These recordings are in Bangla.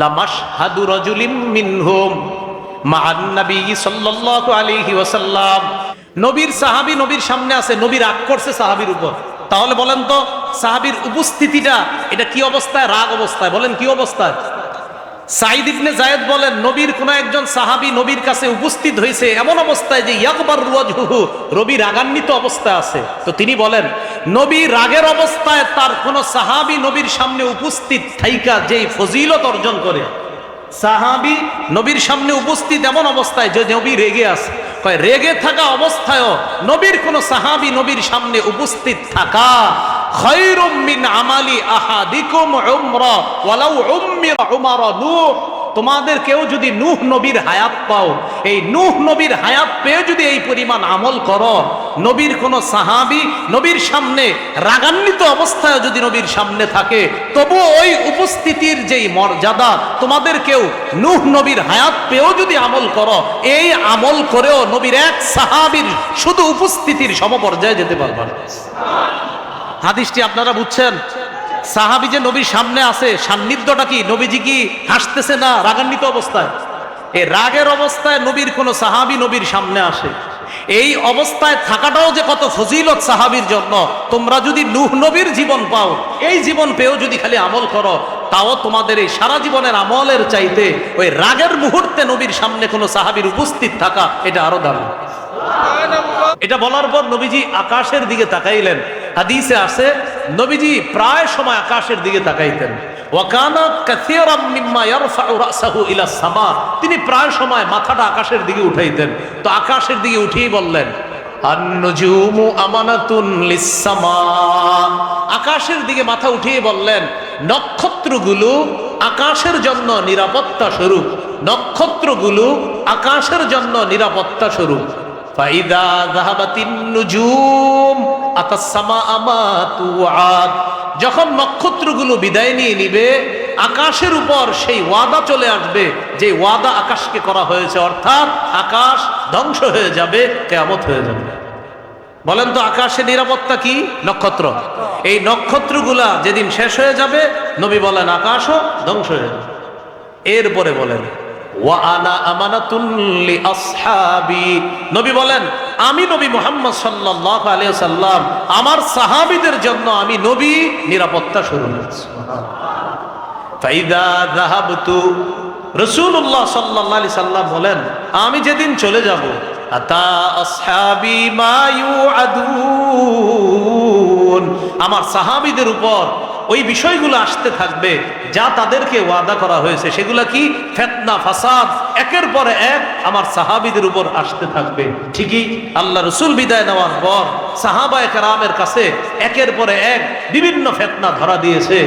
লামাশহাদু রাজুলিম মিনহুম মা'আন নবী সাল্লাল্লাহু আলাইহি ওয়াসাল্লাম। নবীর সাহাবী নবীর সামনে আছে, নবী রাগ করছে সাহাবীর উপর। তাহলে বলেন তো সাহাবীর উপস্থিতিটা এটা কি অবস্থায়? রাগ অবস্থায়। বলেন কি অবস্থায়? সাঈদ ইবনে যায়েদ বলেন নবীর কোন একজন সাহাবী নবীর কাছে উপস্থিত হয়েছে এমন অবস্থায় যে ইয়াকবার ওয়াজহুহু, নবী রাগান্বিত অবস্থায় আছে। তো তিনি বলেন নবী রাগের অবস্থায় তার কোন সাহাবী নবীর সামনে উপস্থিত থাইকা যেই ফজিলত অর্জন করে, সাহাবী নবীর সামনে উপস্থিত এমন অবস্থায় যে নবী রেগে আছে, কয় রেগে থাকা অবস্থায়ও নবীর কোন সাহাবী নবীর সামনে উপস্থিত থাকা খায়রুম মিন আমালি আহাদিকুম উমরা ওয়ালাউ উম্মিরা উমারা নূহ। তোমাদের কেউ যদি নূহ নবীর হায়াত পাও, এই নূহ নবীর হায়াত পেয়ে যদি এই পরিমাণ আমল করো, নবীর কোন সাহাবী নবীর সামনে রাগান্বিত অবস্থায় যদি নবীর সামনে থাকে, তবু ওই উপস্থিতির যেই মর্যাদা তোমাদের কেউ নূহ নবীর হায়াত পেয়েও যদি আমল করো, এই আমল করেও নবীর এক সাহাবীর শুধু উপস্থিতির সমপর্যায়ে যেতে পারবে না। হাদিসটি আপনারা বুঝছেন? সাহাবী যে নবীর সামনে আছে, সান্নিধ্যটা কি? নবীজি কি হাসতেছে না রাগান্বিত অবস্থায়? এই রাগের অবস্থায় নবীর কোন সাহাবী নবীর সামনে আসে, এই অবস্থায় থাকাটাও যে কত ফজিলত সাহাবীর জন্য। তোমরা যদি নূহ নবীর জীবন পাও, এই জীবন পেয়েও যদি খালি আমল করো, তাও তোমাদের এই সারা জীবনের আমলের চাইতে ওই রাগের মুহূর্তে নবীর সামনে কোন সাহাবীর উপস্থিত থাকা এটা আরো দামি। এটা বলার পর নবীজি আকাশের দিকে তাকাইলেন। হাদিসে আছে নবীজি প্রায় সময় আকাশের দিকে তাকাইতেন। ওয়াকানা কাসীরাম মিম্মা ইয়ারফাউ রাসাহু ইলা সামা, তিনি প্রায় সময় মাথাটা আকাশের দিকে উঠাইতেন। তো আকাশের দিকে উঠিয়ে বললেন আন-নুজুমু আমানাতুন লিস-সামা, আকাশের দিকে মাথা উঠিয়ে বললেন নক্ষত্রগুলো আকাশের জন্য নিরাপত্তা স্বরূপ, নক্ষত্রগুলো আকাশের জন্য নিরাপত্তা স্বরূপ। ফাইদা যাহাবাতিন নুজুম আতাস সামাআ মা তুআদ, যখন নক্ষত্রগুলো বিদায় নিয়ে নিবে, আকাশের উপর সেই ওয়াদা চলে আসবে যে ওয়াদা আকাশকে করা হয়েছে, অর্থাৎ আকাশ ধ্বংস হয়ে যাবে, কিয়ামত হয়ে যাবে। বলেন তো আকাশের নিরাপত্তা কি? নক্ষত্র। এই নক্ষত্রগুলা যেদিন শেষ হয়ে যাবে, নবী বলেন আকাশও ধ্বংস হয়ে যাবে। এরপরে বলেন ওয়া আনা আমানাতুন লি আসহাবি, নবী বলেন আমি নবী মুহাম্মদ সাল্লাল্লাহু আলাইহি ওয়াসাল্লাম আমার সাহাবীদের জন্য আমি নবী নিরাপত্তা স্বরূপ। ফাইদা যাহাবতু, রাসূলুল্লাহ সাল্লাল্লাহু আলাইহি সাল্লাম বলেন আমি যেদিন চলে যাব, আতা আসহাবি মা ইউআদুন, আমার সাহাবীদের উপর ওই বিষয়গুলো আসতে থাকবে যা তাদেরকে ওয়াদা করা হয়েছে। সেগুলা কি? ফিতনা ফাসাদ একের পর এক আমার সাহাবীদের উপর আসতে থাকবে। ঠিকই আল্লাহ রাসূল বিদায় নেওয়ার পর সাহাবায়ে কেরামের কাছে একের পর এক বিভিন্ন ফিতনা ধরা দিয়েছে।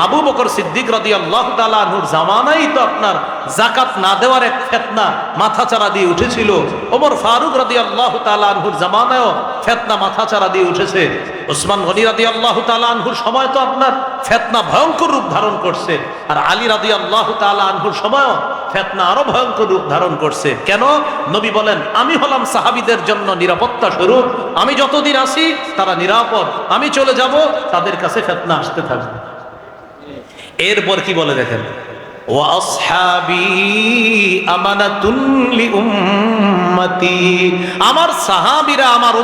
আবু বকর সিদ্দিক রাদিয়াল্লাহু তাআলা আনহুর জামানায় তো আপনার যাকাত না দেওয়ার এক ফিতনা মাথাচাড়া দিয়ে উঠেছিল। ওমর ফারুক রাদিয়াল্লাহু তাআলা আনহুর জামানায়ও ফিতনা মাথাচাড়া দিয়ে উঠেছে। ওসমান গনি রাদিয়াল্লাহু তাআলা আনহুর সময় তো আপনার ফিতনা ভয়ঙ্কর রূপ ধারণ করছে, আর আলী রাদিয়াল্লাহু তাআলা আনহুর সময়ও ফিতনা আরো ভয়ঙ্কর রূপ ধারণ করছে। কেন? নবী বলেন আমি হলাম সাহাবীদের জন্য নিরাপত্তা স্বরূপ, আমি যতদিন আছি তারা নিরাপদ, আমি চলে যাব তাদের কাছে ফিতনা আসতে থাকবে। এরপর কি বলে দেখেন ওয়া আসহাবি আমানাতুন লি উম্মতি, আমার সাহাবীরা আমার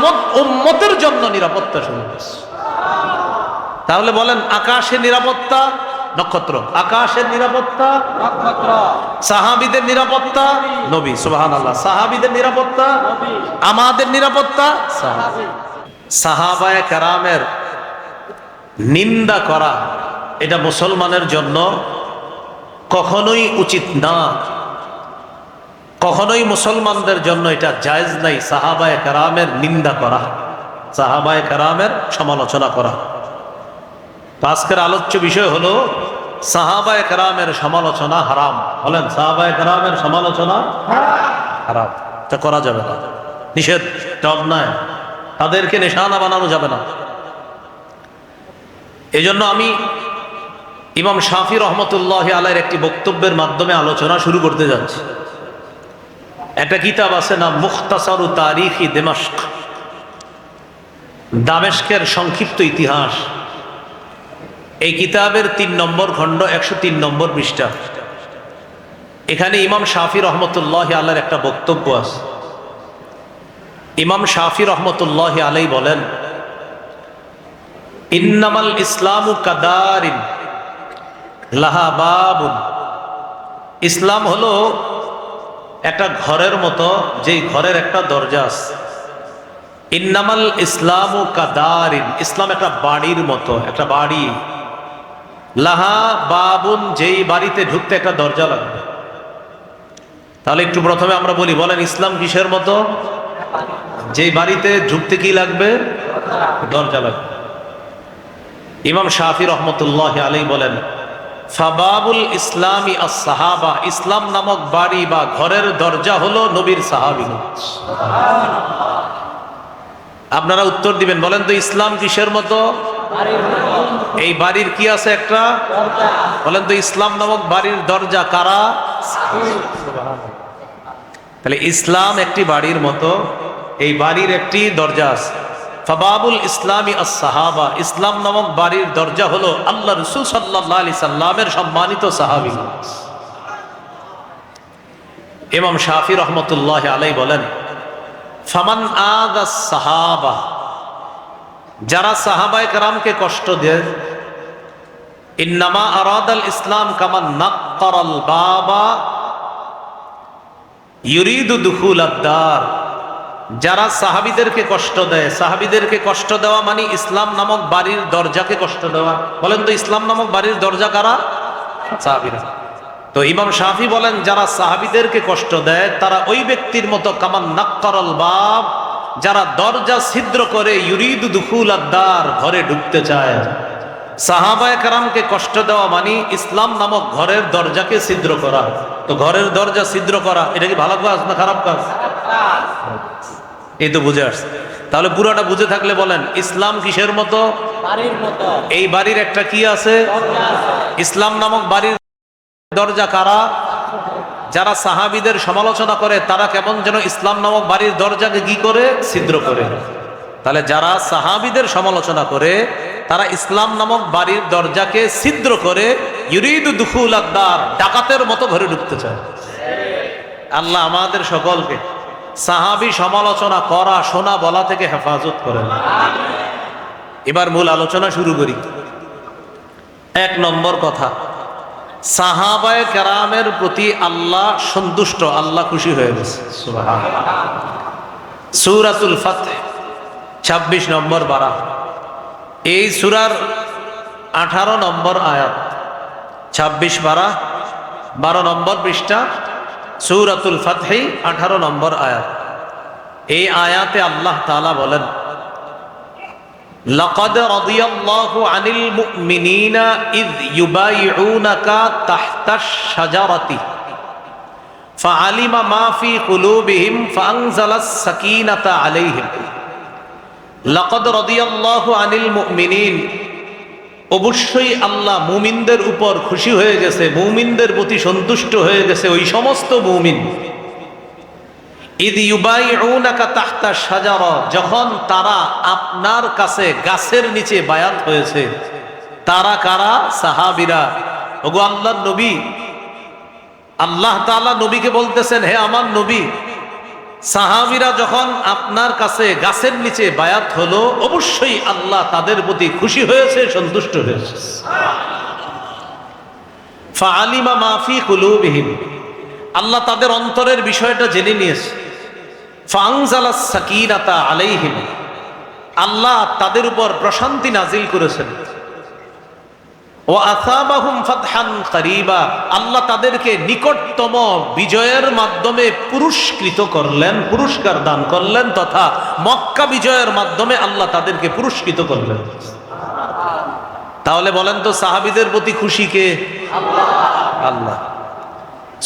উম্মতের জন্য নিরাপত্তা স্বরূপ। তাহলে বলেন আকাশের নিরাপত্তা নক্ষত্র, আকাশের নিরাপত্তা নক্ষত্র, সাহাবীদের নিরাপত্তা নবী, সুবহানাল্লাহ, সাহাবীদের নিরাপত্তা নবী, আমাদের নিরাপত্তা সাহাবী। সাহাবায়ে কেরামের নিন্দা করা এটা মুসলমানের জন্য কখনোই উচিত না, কখনোই মুসলমানদের জন্য এটা জায়েজ নাই সাহাবায়ে কেরামের নিন্দা করা, সাহাবায়ে কেরামের সমালোচনা করা। আজকের আলোচ্য বিষয় হলো সাহাবায়ে কেরামের সমালোচনা হারাম। বলেন সাহাবায়ে কেরামের সমালোচনা হারাম, এটা করা যাবে না, নিষেধ, এটা অন্যায়, তাদেরকে নিশানা বানানো যাবে না। এই জন্য আমি ইমাম শাফি রহমতুল্লাহ আলাইহির একটি বক্তব্যের মাধ্যমে আলোচনা শুরু করতে যাচ্ছি। একটা কিতাব আছে না মুখতাসারু তারিখি দিমাশক, দামেস্কের সংক্ষিপ্ত ইতিহাস। এই কিতাবের 3 নম্বর খণ্ড 103 নম্বর পৃষ্ঠা। এখানে ইমাম শাফি রহমতুল্লাহ আলাইহির একটা বক্তব্য আছে। ইমাম শাফি রহমতুল্লাহ আলাইহি বলেন, ইন্নামাল ইসলামু কাদারিন লাহা বাবুন। ইসলাম হলো একটা ঘরের মতো, যেই ঘরের একটা দরজা আছে। ইন্নামাল ইসলামু কাদারিন, ইসলাম একটা বাড়ির মতো, একটা বাড়ি। লাহা বাবুন, যেই বাড়িতে ঢুকতে একটা দরজা লাগবে। তাহলে একটু প্রথমে আমরা বলি, বলেন ইসলাম কিসের মতো? যেই বাড়িতে ঢুকতে কি লাগবে? দরজা লাগবে। ইমাম শাফি রহমতুল্লাহ আলাইহি বলেন, ফাবাবুল ইসলামি আস-সাহাবা, ইসলাম নামক বাড়ি বা ঘরের দরজা হলো নবীর সাহাবীগণ। আপনারা উত্তর দিবেন, বলেন তো ইসলাম কিসের মতো? এই বাড়ির কি আছে? একটা। বলেন তো ইসলাম নামক বাড়ির দরজা কারা? তাহলে ইসলাম একটি বাড়ির মতো, এই বাড়ির একটি দরজা আছে। ফাবাবুল ইসলামি আস-সাহাবা, ইসলাম নামক বাড়ির দরজা হলো আল্লাহ রাসূল সাল্লাল্লাহু আলাইহি সাল্লামের সম্মানিত সাহাবীগণ। ইমাম শাফি রহমতুল্লাহ আলাইহি বলেন, ফামান আযাস সাহাবা, যারা সাহাবায়ে কেরামকে কষ্ট দেয়, ইন্নামা আরাদাল ইসলাম কামান নাক্কারাল বাবা ইউরিদু দুখুলাদ দার। যারা সাহাবীদেরকে কষ্ট দেয়, সাহাবীদেরকে কষ্ট দেওয়া মানে ইসলাম নামক বাড়ির দরজাকে কষ্ট দেওয়া। বলেন তো ইসলাম নামক বাড়ির দরজা কারা? সাহাবীরা। তো ইমাম শাফি বলেন, যারা সাহাবীদেরকে কষ্ট দেয় তারা ওই ব্যক্তির মতো কামান নাক্কারাল বাব, যারা দরজা ছিদ্র করে, ইউরিদু দুখুলাদ দার, ঘরে ঢুকতে চায়। সাহাবায়ে কেরামকে কষ্ট দেওয়া মানে ইসলাম নামক ঘরের দরজাকে ছিদ্র করা। তো ঘরের দরজা ছিদ্র করা, এটা কি ভালো কাজ না খারাপ কাজ? এই তো বুঝে আসছে। তাহলে পুরোটা বুঝে থাকলে বলেন ইসলাম কিসের মতো? বাড়ির মতো। এই বাড়ির একটা কি আছে? ইসলাম নামক বাড়ির দরজা কারা? যারা সাহাবীদের সমালোচনা করে তারা কেমন যেন ইসলাম নামক বাড়ির দরজাকে কি করে? ছিদ্র করে। তাহলে যারা সাহাবীদের সমালোচনা করে তারা ইসলাম নামক বাড়ির দরজাকে ছিদ্র করে, ইউরিদু দুখুলাদ দার, ডাকাতের মতো ঘরে ঢুকতে চায়। আল্লাহ আমাদের সকলকে সাহাবী সমালোচনা করা, শোনা, বলা থেকে হেফাজত করেন। এবার মূল আলোচনা শুরু করি। এক নম্বর কথা, সাহাবায়ে কেরামের প্রতি আল্লাহ সন্তুষ্ট, আল্লাহ খুশি হয়ে গেছে। সুবহানাল্লাহ। সূরাতুল ফাতহ 26 নম্বর পারা, এই সূরার 18 নম্বর আয়াত। 26 পারা 12 নম্বর পৃষ্ঠা, সূরাতুল ফাতহ 18 নম্বর আয়াত। এই আয়াতে আল্লাহ তাআলা বলেন, লাকাদ রাদিয়াল্লাহু আনিল মুমিনিনা ইয ইউবাইউনাকা তাহতাশ শাজারাতি ফাআলিমা মা ফি কুলুবিহিম ফাআনজালাস সাকিনাতা আলাইহিম। লাকাদ রাদিয়াল্লাহু আনিল মুমিনিন, অবশ্যই আল্লাহ মুমিনদের উপর খুশি হয়ে গেছে, মুমিনদের প্রতি সন্তুষ্ট হয়ে গেছে ওই সমস্ত মুমিন। ইদ ইউবাইউনাকা তাহতা শাজারা, যখন তারা আপনার কাছে গাছের নিচে বায়াত হয়েছে। তারা কারা? সাহাবীরা। ওগো আল্লাহর নবী, আল্লাহ তাআলা নবীকে বলতেছেন, হে আমার নবী, সাহাবীরা যখন আপনার কাছে গাছের নিচে বায়াত হলো, অবশ্যই আল্লাহ তাদের প্রতি খুশি হয়েছে, সন্তুষ্ট হয়েছে। ফাআলিমা মা ফি কুলুবিহিম, আল্লাহ তাদের অন্তরের বিষয়টা জেনে নিয়েছে। ফাআনজালাস সাকিনাতা আলাইহিম, আল্লাহ তাদের উপর প্রশান্তি নাজিল করেছেন। ওয়া আসাবাহুম ফাতহান করিবা, আল্লাহ তাদেরকে নিকটতম বিজয়ের মাধ্যমে পুরস্কৃত করলেন, পুরস্কার দান করলেন, তথা মক্কা বিজয়ের মাধ্যমে আল্লাহ তাদেরকে পুরস্কৃত করলেন। তাহলে বলেন তো সাহাবীদের প্রতি খুশি কে? আল্লাহ।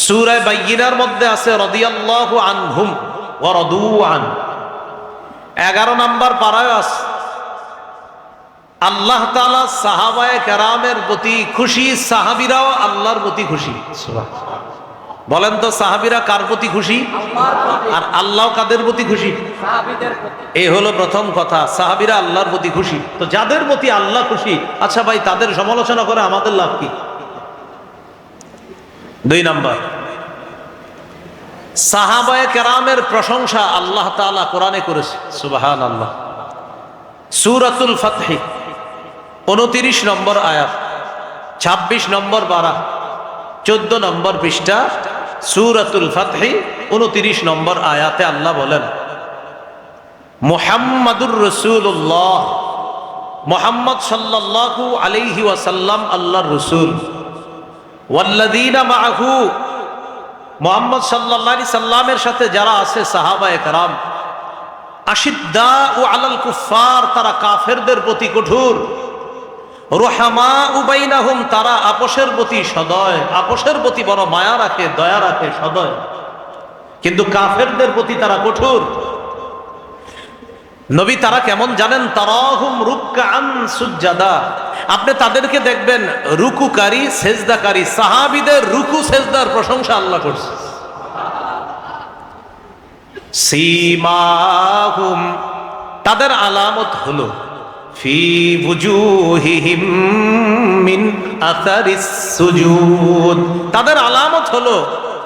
সূরা বাইয়িনার মধ্যে আছে রাদিয়াল্লাহু আনহুম ওয়া রাদু আন, 11 নম্বর পারায় আছে আল্লাহ তাআলা সাহাবায়ে কেরামের প্রতি খুশি, সাহাবীরাও আল্লাহর প্রতি খুশি। সুবহানাল্লাহ। বলেন তো সাহাবীরা কার প্রতি খুশি? আর আল্লাহ কাদের প্রতি খুশি? সাহাবীদের প্রতি। এই হলো প্রথম কথা, সাহাবীরা আল্লাহর প্রতি খুশি। তো যাদের প্রতি আল্লাহ খুশি, আচ্ছা ভাই তাদের সমালোচনা করে আমাদের লাভ কি? 2 নাম্বার, সাহাবায়ে কেরামের প্রশংসা আল্লাহ তাআলা কোরআনে করেছে, সুবহানাল্লাহ। সূরাতুল ফাতহ 29 নম্বর আয়াত, 26 নম্বর পারা, 14 নম্বর পৃষ্ঠা, সূরাতুল ফাতহ 29 নম্বর আয়াতে আল্লাহ বলেন, মুহাম্মাদুর রাসূলুল্লাহ, মুহাম্মদ সাল্লাল্লাহু আলাইহি ওয়াসাল্লাম আল্লাহর রাসূল, ওয়াল্লাযীনা মাআহু, মুহাম্মদ সাল্লাল্লাহু আলাইহি সাল্লামের সাথে যারা আছে সাহাবায়ে কেরাম, আশিদ্দাউ আলাল কুফার, তারা কাফেরদের প্রতি কঠোর, রুহামাউ বাইনাহুম, তারা আপোষের প্রতি সদয়, আপোষের প্রতি বড় মায়া রাখে, দয়া রাখে, সদয়, কিন্তু কাফেরদের প্রতি তারা কঠোর। নবী তারা কেমন জানেন? তারাহুম রুকআন সুজ্জাদা, আপনি তাদেরকে দেখবেন রুকুকারী, সেজদাকারী। সাহাবীদের রুকু সেজদার প্রশংসা আল্লাহ করছে। সীমাহুম, তাদের আলামত হলো ফি বুজুহিহিম মিন আসারিস সুজুদ, তাদের আলামত হলো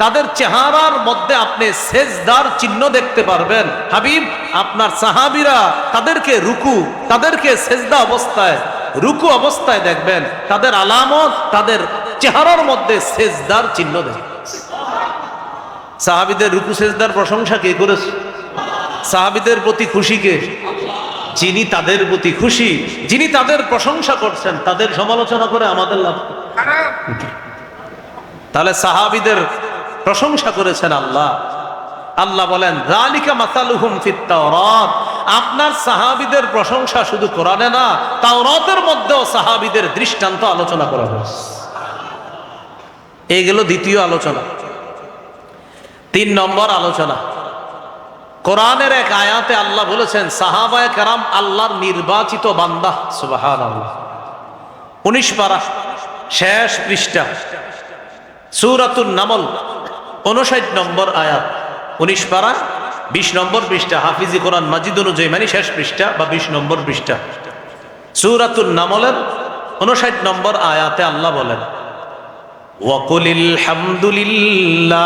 তাদের চেহারার মধ্যে আপনি সেজদার চিহ্ন দেখতে পারবেন। হাবিব, আপনার সাহাবীরা তাদেরকে রুকু, তাদেরকে সেজদা অবস্থায়, রুকু অবস্থায় দেখবেন, তাদের আলামত তাদের চেহারার মধ্যে সেজদার চিহ্ন দেখবেন। সাহাবীদের রুকু সেজদার প্রশংসা কে করেছে? সাহাবীদের প্রতি খুশি কে? যিনি তাদের প্রতি খুশি, যিনি তাদের প্রশংসা করছেন, তাদের সমালোচনা করে আমাদের লাভ। তাহলে সাহাবীদের প্রশংসা করেছেন আল্লাহ। আল্লাহ বলেন, যালিকা মাসালুহুম ফিত তাওরাত, আপনার সাহাবীদের প্রশংসা শুধু কোরআনে না, তাওরাতের মধ্যেও সাহাবীদের দৃষ্টান্ত আলোচনা করা হয়েছে। এই গেল দ্বিতীয় আলোচনা। 3 নম্বর আলোচনা, কোরআনের এক আয়াতে আল্লাহ বলেছেন সাহাবায়ে কেরাম আল্লাহর নির্বাচিত বান্দা, সুবহানাল্লাহ। 19 পারা, শেষ পৃষ্ঠা, সূরাতুন নামল 59 নম্বর আয়াত, 19 পারা 20 নম্বর পৃষ্ঠা, হাফিজি কোরআন মাজিদ অনুযায়ী মানে শেষ পৃষ্ঠা বা 20 নম্বর পৃষ্ঠা, সূরাতুন নামলের 59 নম্বর আয়াতে আল্লাহ বলেন, ওয়াকুলিল হামদুলিল্লাহ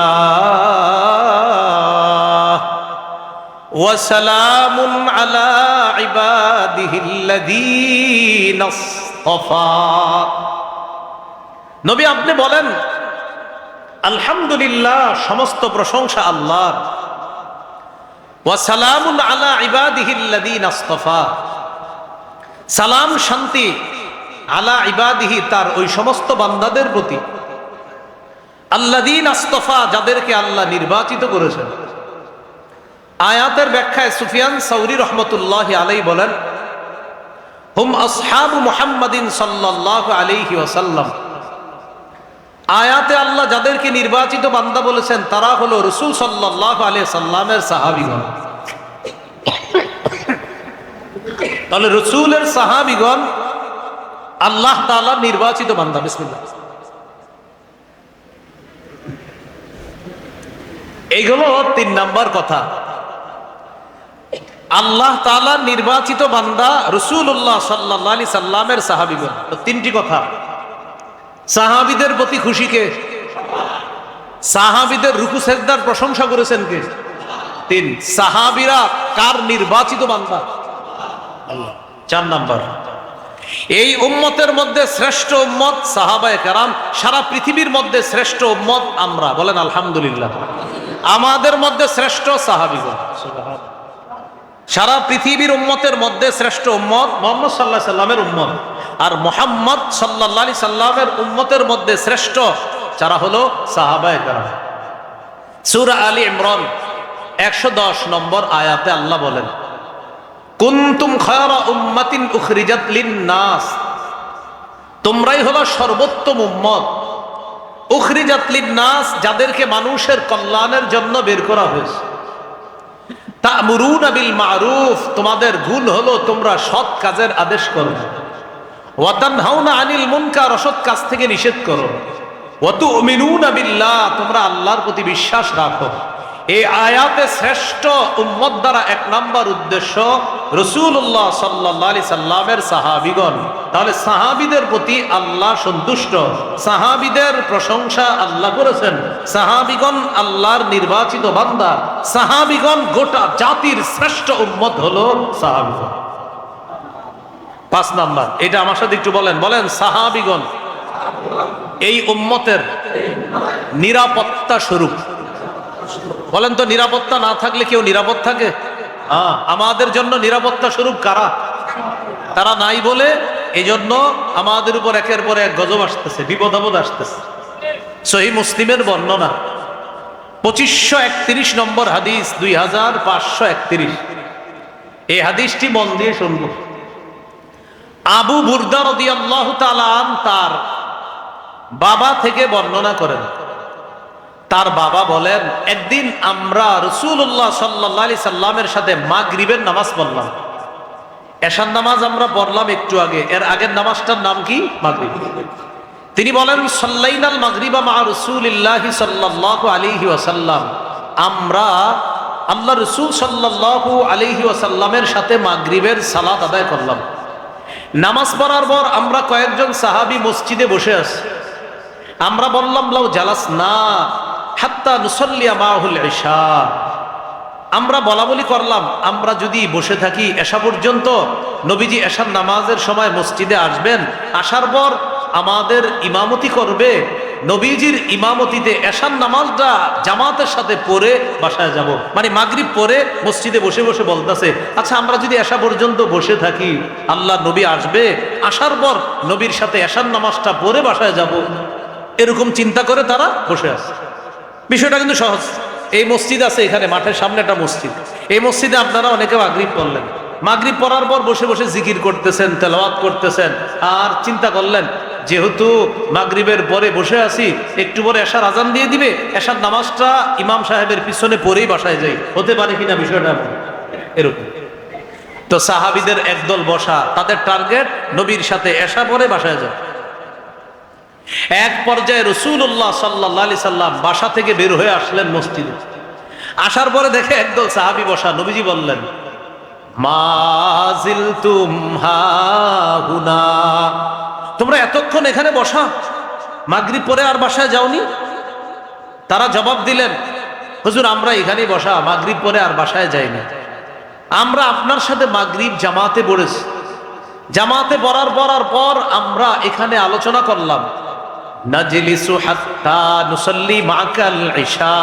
ওয়া সালামুন আলা ইবাদিহিল্লাযীনা ইসতাফা। নবী আপনি বলেন আলহামদুলিল্লাহ, সমস্ত প্রশংসা আল্লাহর, ওয়া সালামুন আলা ইবাদিহিল্লাযীনা ইসতাফা, সালাম শান্তি আলা ইবাদিহি, তার ওই সমস্ত বান্দাদের প্রতি, আল্লাযীনা ইসতাফা, যাদেরকে আল্লাহ নির্বাচিত করেছেন। আয়াতের ব্যাখ্যায় সুফিয়ান সাউরি রহমতুল্লাহি আলাইহি বলেন, হুম আসহাবু মুহাম্মাদিন সাল্লাল্লাহু আলাইহি ওয়াসাল্লাম, আয়াতে আল্লাহ যাদেরকে নির্বাচিত বান্দা বলেছেন তারা হলো রাসূল সাল্লাল্লাহু আলাইহি সাল্লামের সাহাবীগণ। তাহলে রাসূলের সাহাবীগণ আল্লাহ তাআলা নির্বাচিত বান্দা। বিসমিল্লাহ। এইগুলো 3 নাম্বার কথা। আল্লাহ তাআলা নির্বাচিত বান্দা রাসূলুল্লাহ সাল্লাল্লাহু আলাইহি সাল্লামের সাহাবীগণ। তো 3টি কথা। সাহাবীদের প্রতি খুশি কে? সাহাবীদের রুকু সেজদার প্রশংসা করেছেন কে? 3। সাহাবীরা কার নির্বাচিত বান্দা? আল্লাহ। 4 নাম্বার, এই উম্মতের মধ্যে শ্রেষ্ঠ উম্মত সাহাবায়ে কেরাম, সারা পৃথিবীর মধ্যে শ্রেষ্ঠ উম্মত আমরা। বলেন আলহামদুলিল্লাহ। আমাদের মধ্যে শ্রেষ্ঠ সাহাবীগণ, সুবহানাল্লাহ। সারা পৃথিবীর উম্মতের মধ্যে শ্রেষ্ঠ উম্মত মুহাম্মদ সাল্লাল্লাহু আলাইহি সাল্লামের উম্মত, আর মুহাম্মদ সাল্লাল্লাহু আলাইহি সাল্লামের উম্মতের মধ্যে শ্রেষ্ঠ যারা হলো সাহাবায়ে কেরাম। সূরা আলী ইমরান 110 নম্বর আয়াতে আল্লাহ বলেন, কুনতুম খায়রা উম্মাতিন উখরিজাত লিন-নাস, তোমরাই হলো সর্বোত্তম উম্মত, উখরিজাত লিন-নাস, যাদেরকে মানুষের কল্যাণের জন্য বের করা হয়েছে। তা'মুরুনা বিল মা'রুফ, তোমাদের গুণ হলো তোমরা সৎ কাজের আদেশ করো, ওয়া তানহাউনা আনিল মুনকার, অসৎ কাজ থেকে নিষেধ করো, ওয়া তু'মিনুনা বিল্লাহ, তোমরা আল্লাহর প্রতি বিশ্বাস রাখো। এই আয়াতে শ্রেষ্ঠ উম্মত দ্বারা এক নাম্বার উদ্দেশ্য রাসূলুল্লাহ সাল্লাল্লাহু আলাইহি সাল্লামের সাহাবীগণ। তাহলে সাহাবীদের প্রতি আল্লাহ সন্তুষ্ট, সাহাবীদের প্রশংসা আল্লাহ করেছেন। সাহাবীগণ আল্লাহর নির্বাচিত বান্দা, সাহাবীগণ গোটা জাতির শ্রেষ্ঠ উম্মত হলো সাহাবীগণ। 5 নাম্বার, এটা আমার সাথে একটু বলেন, বলেন সাহাবীগণ এই উম্মতের নিরাপত্তা স্বরূপ। বলেন তো, নিরাপত্তা না থাকলে কেউ নিরাপদ থাকে? আমাদের জন্য নিরাপত্তা স্বরূপ কারা? তারা নাই বলে এই জন্য আমাদের উপর একের পর এক গজব আসতেছে, বিপদ আপদ আসতেছে। সহিহ মুসলিমের বর্ণনা 2531 নম্বর হাদিস, 2531। এই হাদিসটি মন দিয়ে শুনবো। আবু বুরদা রাদিয়াল্লাহু তাআলা তার বাবা থেকে বর্ণনা করেন। তার বাবা বলেন, একদিন আমরা রাসূলুল্লাহ সাল্লাল্লাহু আলাইহি সাল্লামের সাথে মাগরিবের নামাজ পড়লাম। এশার নামাজ আমরা পড়লাম একটু আগে, এর আগের নামাজটার নাম কি? মাগরিব। তিনি বলেন, সাল্লাইনাল মাগরিবা মা রাসূলিল্লাহি সাল্লাল্লাহু আলাইহি ওয়াসাল্লাম, আমরা আল্লাহ রাসূল সাল্লাল্লাহু আলাইহি ওয়াসাল্লামের সাথে মাগরিবের সালাত আদায় করলাম। নামাজ পড়ার পর আমরা কয়েকজন সাহাবী মসজিদে বসে আছি। আমরা বললাম, লাউ জালাসনা হাত্তা নুসাল্লিয়া মাহুল ইশা, আমরা বলাবলি করলাম, আমরা যদি বসে থাকি এশা পর্যন্ত, নবীজি এশার নামাজের সময় মসজিদে আসবেন, আসার পর আমাদের ইমামতি করবে, নবীজির ইমামতিতে এশার নামাজটা জামাতের সাথে পড়ে বাসায় যাব। মানে মাগরিব পড়ে মসজিদে বসে বসে বলতেছে, আচ্ছা আমরা যদি এশা পর্যন্ত বসে থাকি, আল্লাহ নবী আসবে, আসার পর নবীর সাথে এশার নামাজটা পড়ে বাসায় যাব, এরকম চিন্তা করে তারা বসে আছে। বিষয়টা কিন্তু সহজ। এই মসজিদ আছে, এখানে মাঠের সামনে একটা মসজিদ, এই মসজিদে আপনারা অনেকে মাগরিব পড়লেন, মাগরিব পড়ার পর বসে বসে জিকির করতেছেন, তেলাওয়াত করতেছেন, আর চিন্তা করলেন যেহেতু মাগরিবের পরে বসে আছি, একটু পরে এশার আজান দিয়ে দিবে, এশার নামাজটা ইমাম সাহেবের পিছনে পড়েই বাসায় যাই। হতে পারে কিনা বিষয়টা এরকম? তো সাহাবীদের একদল বসা, তাদের টার্গেট নবীর সাথে এশা পরে বাসায় যায়। এক পর্যায়ে রাসূলুল্লাহ সাল্লাল্লাহু আলাইহি সাল্লাম বাসা থেকে বের হয়ে আসলেন মসজিদে। আসার পরে দেখে একদল সাহাবী বসা। নবীজি বললেন, মা জিলতুম হাহুনা, তোমরা এতক্ষণ এখানে বসা, মাগরিব পরে আর বাসায় যাওনি? তারা জবাব দিলেন, হুজুর আমরা এখানেই বসা, মাগরিব পরে আর বাসায় যাইনি। আমরা আপনার সাথে মাগরিব জামাতে পড়েছি, জামাতে পড়ার পর আমরা এখানে আলোচনা করলাম, নাজলিসু হাত্তা নুসাল্লি মাকাল ইশা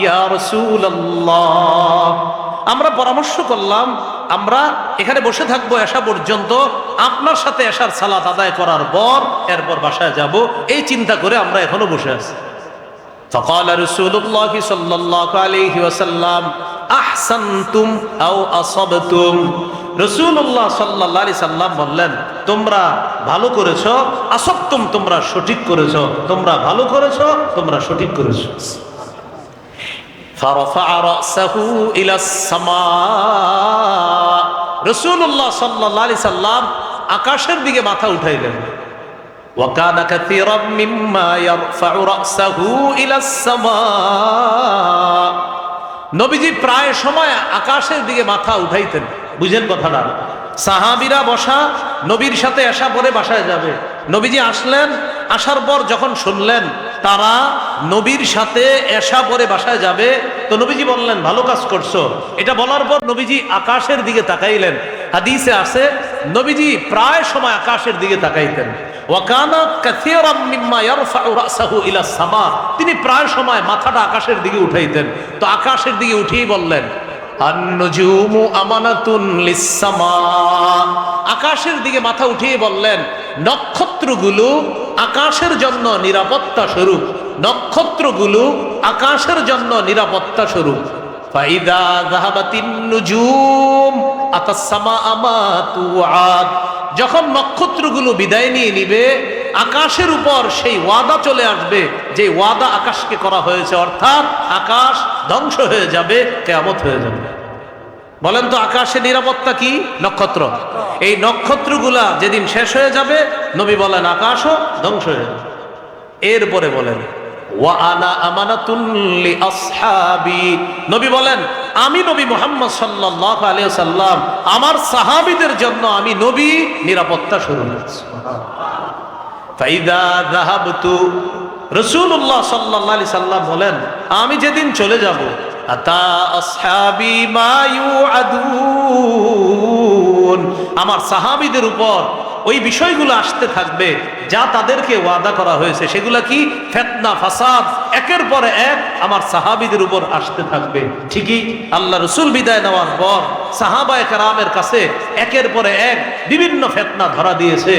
ইয়া রাসূলুল্লাহ, আমরা পরামর্শ করলাম আমরা এখানে বসে থাকবো এশা পর্যন্ত, আপনার সাথে এশার সালাত আদায় করার পর এরপর বাসায় যাব, এই চিন্তা করে আমরা এখনো বসে আছি। فقال رسول الله صلى الله عليه وسلم احسنتم او اصبتم, রাসূলুল্লাহ সাল্লাল্লাহু আলাইহি সাল্লাম বললেন, তোমরা ভালো করেছো, আসবতুম তোমরা সঠিক করেছো, তোমরা ভালো করেছো, তোমরা সঠিক করেছো। فرفع رأسه الى السماء, রাসূলুল্লাহ সাল্লাল্লাহু আলাইহি সাল্লাম আকাশের দিকে মাথা উঠাইলেন। وكان كثيرا مما يرفع رأسه إلى السماء, নবীজি প্রায় সময় আকাশের দিকে মাথা উঠাইতেন। বুঝেন কথাটা? সাহাবীরা বসা, নবীর সাথে এশা পরে বাসায় যাবে, নবীজি আসলেন, আসার পর যখন শুনলেন তারা নবীর সাথে এশা পরে বাসায় যাবে, তো নবীজি বললেন ভালো কাজ করছো। এটা বলার পর নবীজি আকাশের দিকে তাকাইলেন। হাদিসে আছে নবীজি প্রায় সময় আকাশের দিকে তাকাইতেন। ওয়াকানা কাসীরাম মিম্মা ইয়ারফাউ রাসাহু ইলা সামা, তিনি প্রায় সময় মাথাটা আকাশের দিকে উঠাইতেন। তো আকাশের দিকে উঠিয়ে বললেন, আন-নুজুমু আমানাতুন লিস-সামা, আকাশের দিকে মাথা উঠিয়ে বললেন নক্ষত্রগুলো আকাশের জন্য নিরাপত্তা স্বরূপ, নক্ষত্রগুলো আকাশের জন্য নিরাপত্তা স্বরূপ। ফাইদা যাহাবাতিন নুজুম আতাস সামা মা তুআদ, যখন নক্ষত্রগুলো বিদায় নিয়ে নিবে আকাশের উপর সেই ওয়াদা চলে আসবে যে ওয়াদা আকাশকে করা হয়েছে, অর্থাৎ আকাশ ধ্বংস হয়ে যাবে, কিয়ামত হয়ে যাবে। বলেন তো আকাশের নিরাপত্তা কি? নক্ষত্র। এই নক্ষত্রগুলা যেদিন শেষ হয়ে যাবে, নবী বলেন আকাশও ধ্বংস হয়ে যাবে। এরপরে বলেন ওয়া আনা আমানাতুন লি আসহাবি। নবী বলেন, আমি নবী মুহাম্মদ সাল্লাল্লাহু আলাইহি ওয়াসাল্লাম আমার সাহাবীদের জন্য আমি নবী নিরাপত্তা স্বরূপ। ফাইদা যাহাবতু, রাসূলুল্লাহ সাল্লাল্লাহু আলাইহি সাল্লাম বলেন, আমি যেদিন চলে যাব, আতা আসহাবি মা ইউআদুন, আমার সাহাবীদের উপর ওই বিষয়গুলো আসতে থাকবে যা তাদেরকে ওয়াদা করা হয়েছে। সেগুলা কি? ফিতনা, ফাসাদ, একের পর এক আমার সাহাবীদের উপর আসতে থাকবে। ঠিকই আল্লাহ রাসূল বিদায় নেওয়ার পর সাহাবায়ে কেরামের কাছে একের পর এক বিভিন্ন ফিতনা ধরা দিয়েছে।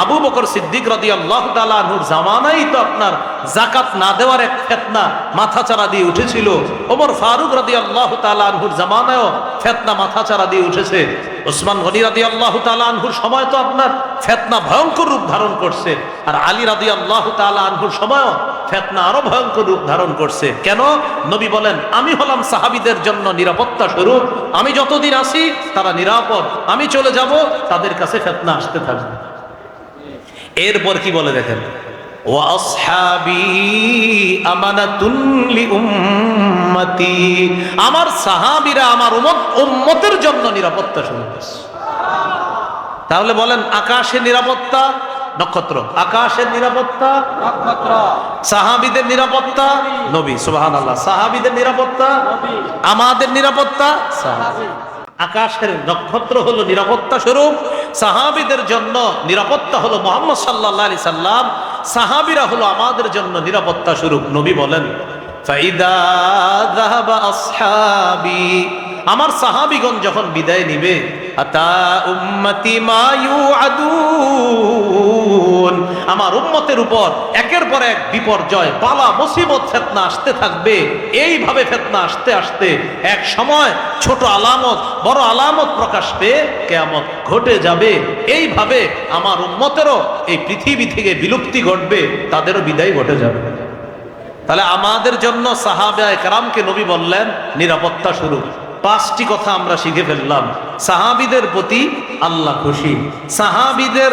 আবু বকর সিদ্দিক রাদিয়াল্লাহু তাআলা আনহুর জামানায় তো আপনার যাকাত না দেওয়ার এক ফিতনা মাথাচাড়া দিয়ে উঠেছিল। ওমর ফারুক রাদিয়াল্লাহু তাআলা আনহুর জামানায়ও ফিতনা মাথাচাড়া দিয়ে উঠেছে। ওসমান গনি রাদিয়াল্লাহু তাআলা আনহুর সময় তো আপনার ফিতনা ভয়ঙ্কর রূপ ধারণ করছে। আর আলী রাদিয়াল্লাহু তাআলা আনহুর সময়ও ফিতনা আরো ভয়ঙ্কর রূপ ধারণ করছে। কেন? নবী বলেন, আমি হলাম সাহাবীদের জন্য নিরাপত্তা স্বরূপ। আমি যতদিন আছি তারা নিরাপদ, আমি চলে যাব তাদের কাছে ফিতনা আসতে থাকবে। এরপর কি বলে দেখেন, ওয়া আসহাবি আমানাতুন লি উম্মতি, আমার সাহাবীরা আমার উম্মতের জন্য নিরাপত্তা স্বরূপ। তাহলে বলেন, আকাশের নিরাপত্তা নক্ষত্র, আকাশের নিরাপত্তা নক্ষত্র, সাহাবীদের নিরাপত্তা নবী, সুবহানাল্লাহ, সাহাবীদের নিরাপত্তা নবী, আমাদের নিরাপত্তা সাহাবী। আকাশের নক্ষত্র হলো নিরাপত্তা স্বরূপ, সাহাবীদের জন্য নিরাপত্তা হলো মুহাম্মদ সাল্লাল্লাহু আলাইহি সাল্লাম, সাহাবীরা হলো আমাদের জন্য নিরাপত্তা স্বরূপ। নবী বলেন, ফাইদা যাহাবা আসহাবি, আমার সাহাবীগণ যখন বিদায় নিবে, আতা উম্মতি মা ইউআদুন, আমার উম্মতের উপর একের পর এক বিপর্যয়, বালা, মুসিবত, ফিতনা আসতে থাকবে। এইভাবে ফিতনা আসতে আসতে এক সময় ছোট আলামত বড় আলামত প্রকাশ পেয়ে কিয়ামত ঘটে যাবে। এইভাবে আমার উম্মতেরও এই পৃথিবী থেকে বিলুপ্তি ঘটবে, তাদেরও বিদায় ঘটে যাবে। তাহলে আমাদের জন্য সাহাবায়ে কেরামকে নবী বললেন নিরাপত্তা স্বরূপ। পাঁচটি কথা আমরা শিখে ফেললাম। সাহাবীদের প্রতি আল্লাহ খুশি, সাহাবীদের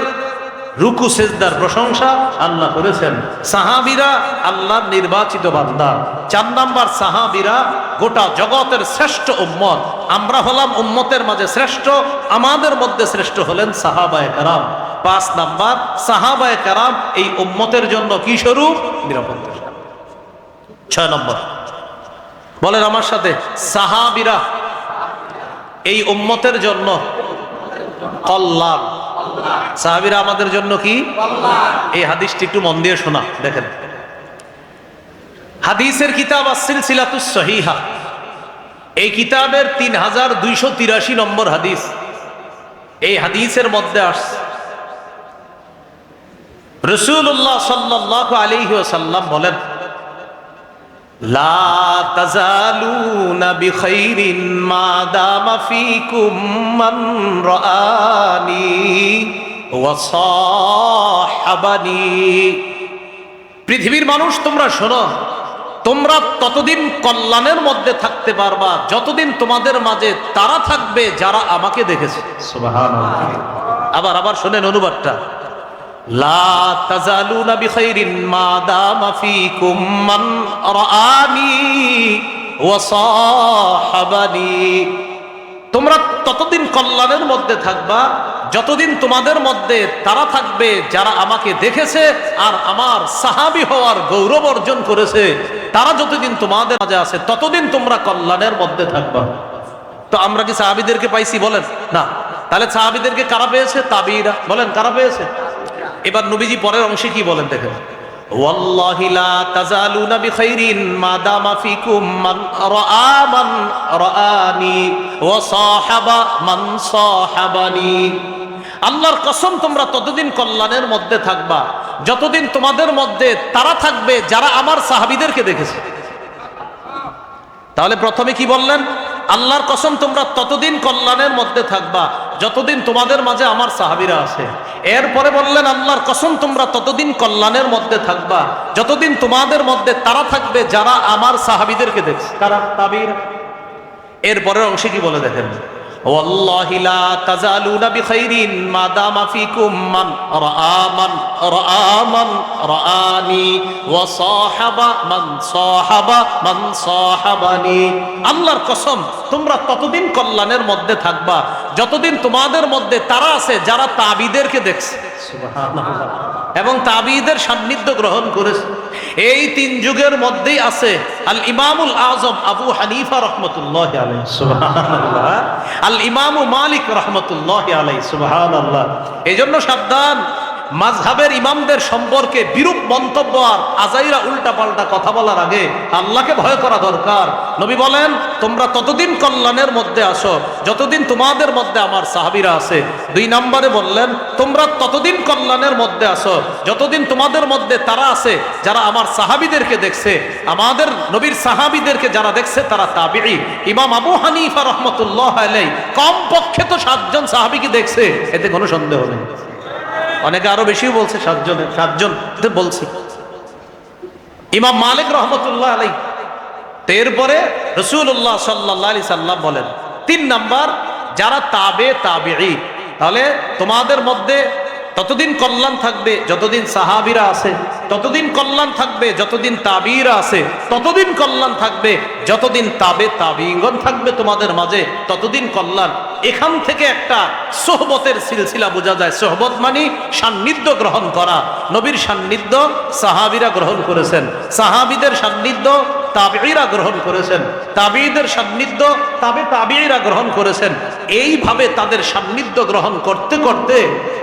রুকু সেজদার প্রশংসা আল্লাহ করেছেন, সাহাবীরা আল্লাহর নির্বাচিত বান্দা। 4 নাম্বার, সাহাবীরা গোটা জগতের শ্রেষ্ঠ উম্মত। আমরা হলাম উম্মতের মাঝে শ্রেষ্ঠ, আমাদের মধ্যে শ্রেষ্ঠ হলেন সাহাবায়ে কেরাম। 5 নাম্বার, সাহাবায়ে কেরাম এই উম্মতের জন্য কি স্বরূপ? নিরাপত্তা। 6 নম্বর, বলেন আমার সাথে, সাহাবীরা এই উম্মতের জন্য কল্যাণ। সাহাবীরা আমাদের জন্য কি? এই হাদিসটি একটু মন দিয়ে শোনা। দেখেন, হাদিসের কিতাব আস-সিলসিলাতুস সহিহা, এই কিতাবের 3283 নম্বর হাদিস। এই হাদিসের মধ্যে আসছে রাসূলুল্লাহ সাল্লাল্লাহু আলাইহি ওয়াসাল্লাম বলেন, লা তাজালুনা বিখাইরিন মা দামা ফীকুম মান রাআনি ওয়া সাহাবানি। পৃথিবীর মানুষ তোমরা শোনো, তোমরা ততদিন কল্যাণের মধ্যে থাকতে পারবা যতদিন তোমাদের মাঝে তারা থাকবে যারা আমাকে দেখেছে। সুবহানাল্লাহ। আবার শোনেন অনুবাদটা, লা তাজালুনা বিখাইরিন মা দামা ফীকুম মান রাআনি ওয়া সাহাবানি। তোমরা ততদিন কল্যাণের মধ্যে থাকবা যতদিন তোমাদের মধ্যে তারা থাকবে যারা আমাকে দেখেছে আর আমার সাহাবী হওয়ার গৌরব অর্জন করেছে। তারা যতদিন তোমাদের মাঝে আছে ততদিন তোমরা কল্যাণের মধ্যে থাকবা। তো আমরা কি সাহাবীদেরকে পাইছি? বলেন না। তাহলে সাহাবীদেরকে কারা পেয়েছে? তাবিঈরা। বলেন কারা পেয়েছে? এবার নবীজি পরের অংশে কি বলেন দেখেন, ওয়াল্লাহি লা তাজালুনা বিখাইরিন মা দামা ফীকুম মান রাআ মান রাআনি ওয়া সাহাবা মান সাহাবানি। আল্লাহর কসম, তোমরা ততদিন কল্যাণের মধ্যে থাকবা যতদিন তোমাদের মধ্যে তারা থাকবে যারা আমার সাহাবীদেরকে দেখেছে। তাহলে প্রথমে কি বললেন? আল্লাহর কসম, তোমরা ততদিন কল্যাণের মধ্যে থাকবা যতদিন তোমাদের মাঝে আমার সাহাবীরা আছে। এরপরে বললেন, আল্লাহর কসম, তোমরা ততদিন কল্যাণের মধ্যে থাকবা যতদিন তোমাদের মধ্যে তারা থাকবে যারা আমার সাহাবীদেরকে দেখছে। কারা? তাবিঈরা। এরপরের অংশে কি বলে দেখেন, ওয়াল্লাহি লা তাজালুনা বিখাইরিন মা দামা ফিকুম মান রাআনি ওয়া সাহাবা মান সাহাবানি। আল্লাহর কসম, তোমরা ততদিন কল্যাণের মধ্যে থাকবা যতদিন তোমাদের মধ্যে তারা আছে যারা তাবিদেরকে দেখছে, সুবহানাল্লাহ, এবং তাবিদের সান্নিধ্য গ্রহণ করেছে। এই তিন যুগের মধ্যেই আছে আল ইমামুল আজম আবু হানিফা রাহমাতুল্লাহি আলাইহি, সুবহানাল্লাহ, আল ইমামু মালিক রাহমাতুল্লাহি আলাইহি, সুবহানাল্লাহ। এজন্য সাবধান, মাযহাবের ইমামদের সম্পর্কে বিরূপ মন্তব্য আর আজাইরা উল্টাপাল্টা কথা বলার আগে আল্লাহকে ভয় করা দরকার। নবী বলেন, তোমরা ততদিন কল্যাণের মধ্যে আসো যতদিন তোমাদের মধ্যে আমার সাহাবীরা আছে। 2 নম্বরে বললেন, তোমরা ততদিন কল্যাণের মধ্যে আসো যতদিন তোমাদের মধ্যে তারা আছে যারা আমার সাহাবীদেরকে দেখছে। আমাদের নবীর সাহাবীদেরকে যারা দেখছে তারা তাবিঈ। ইমাম আবু হানিফা রাহমাতুল্লাহ আলাইহি কমপক্ষে তো 7 জন সাহাবীকে দেখছে, এতে কোনো সন্দেহ নেই। অনেকে আরো বেশি বলছে, 7 জন বলছি। ইমাম মালিক রহমতুল্লাহ আলাইহি। এরপরে রাসূলুল্লাহ সাল্লাল্লাহু আলাইহি সাল্লাম বলেন 3 নাম্বার, যারা তাবিঈ। তাহলে তোমাদের মধ্যে ততদিন কল্যাণ থাকবে যতদিন সাহাবীরা আছে, ততদিন কল্যাণ থাকবে যতদিন তাবিঈরা আছে, ততদিন কল্যাণ থাকবে যতদিন তাবিঈগণ থাকবে তোমাদের মাঝে, ততদিন কল্যাণ। এখান থেকে একটা সোহবতের সিলসিলা বোঝা যায়। সোহবত মানে সান্নিধ্য গ্রহণ করা। নবীর সান্নিধ্য সাহাবীরা গ্রহণ করেছেন, সাহাবীদের সান্নিধ্য তাবিঈরা গ্রহণ করেছেন, তাবিঈদের সান্নিধ্য তাবিঈরা গ্রহণ করেছেন। এইভাবে তাদের সান্নিধ্য গ্রহণ করতে করতে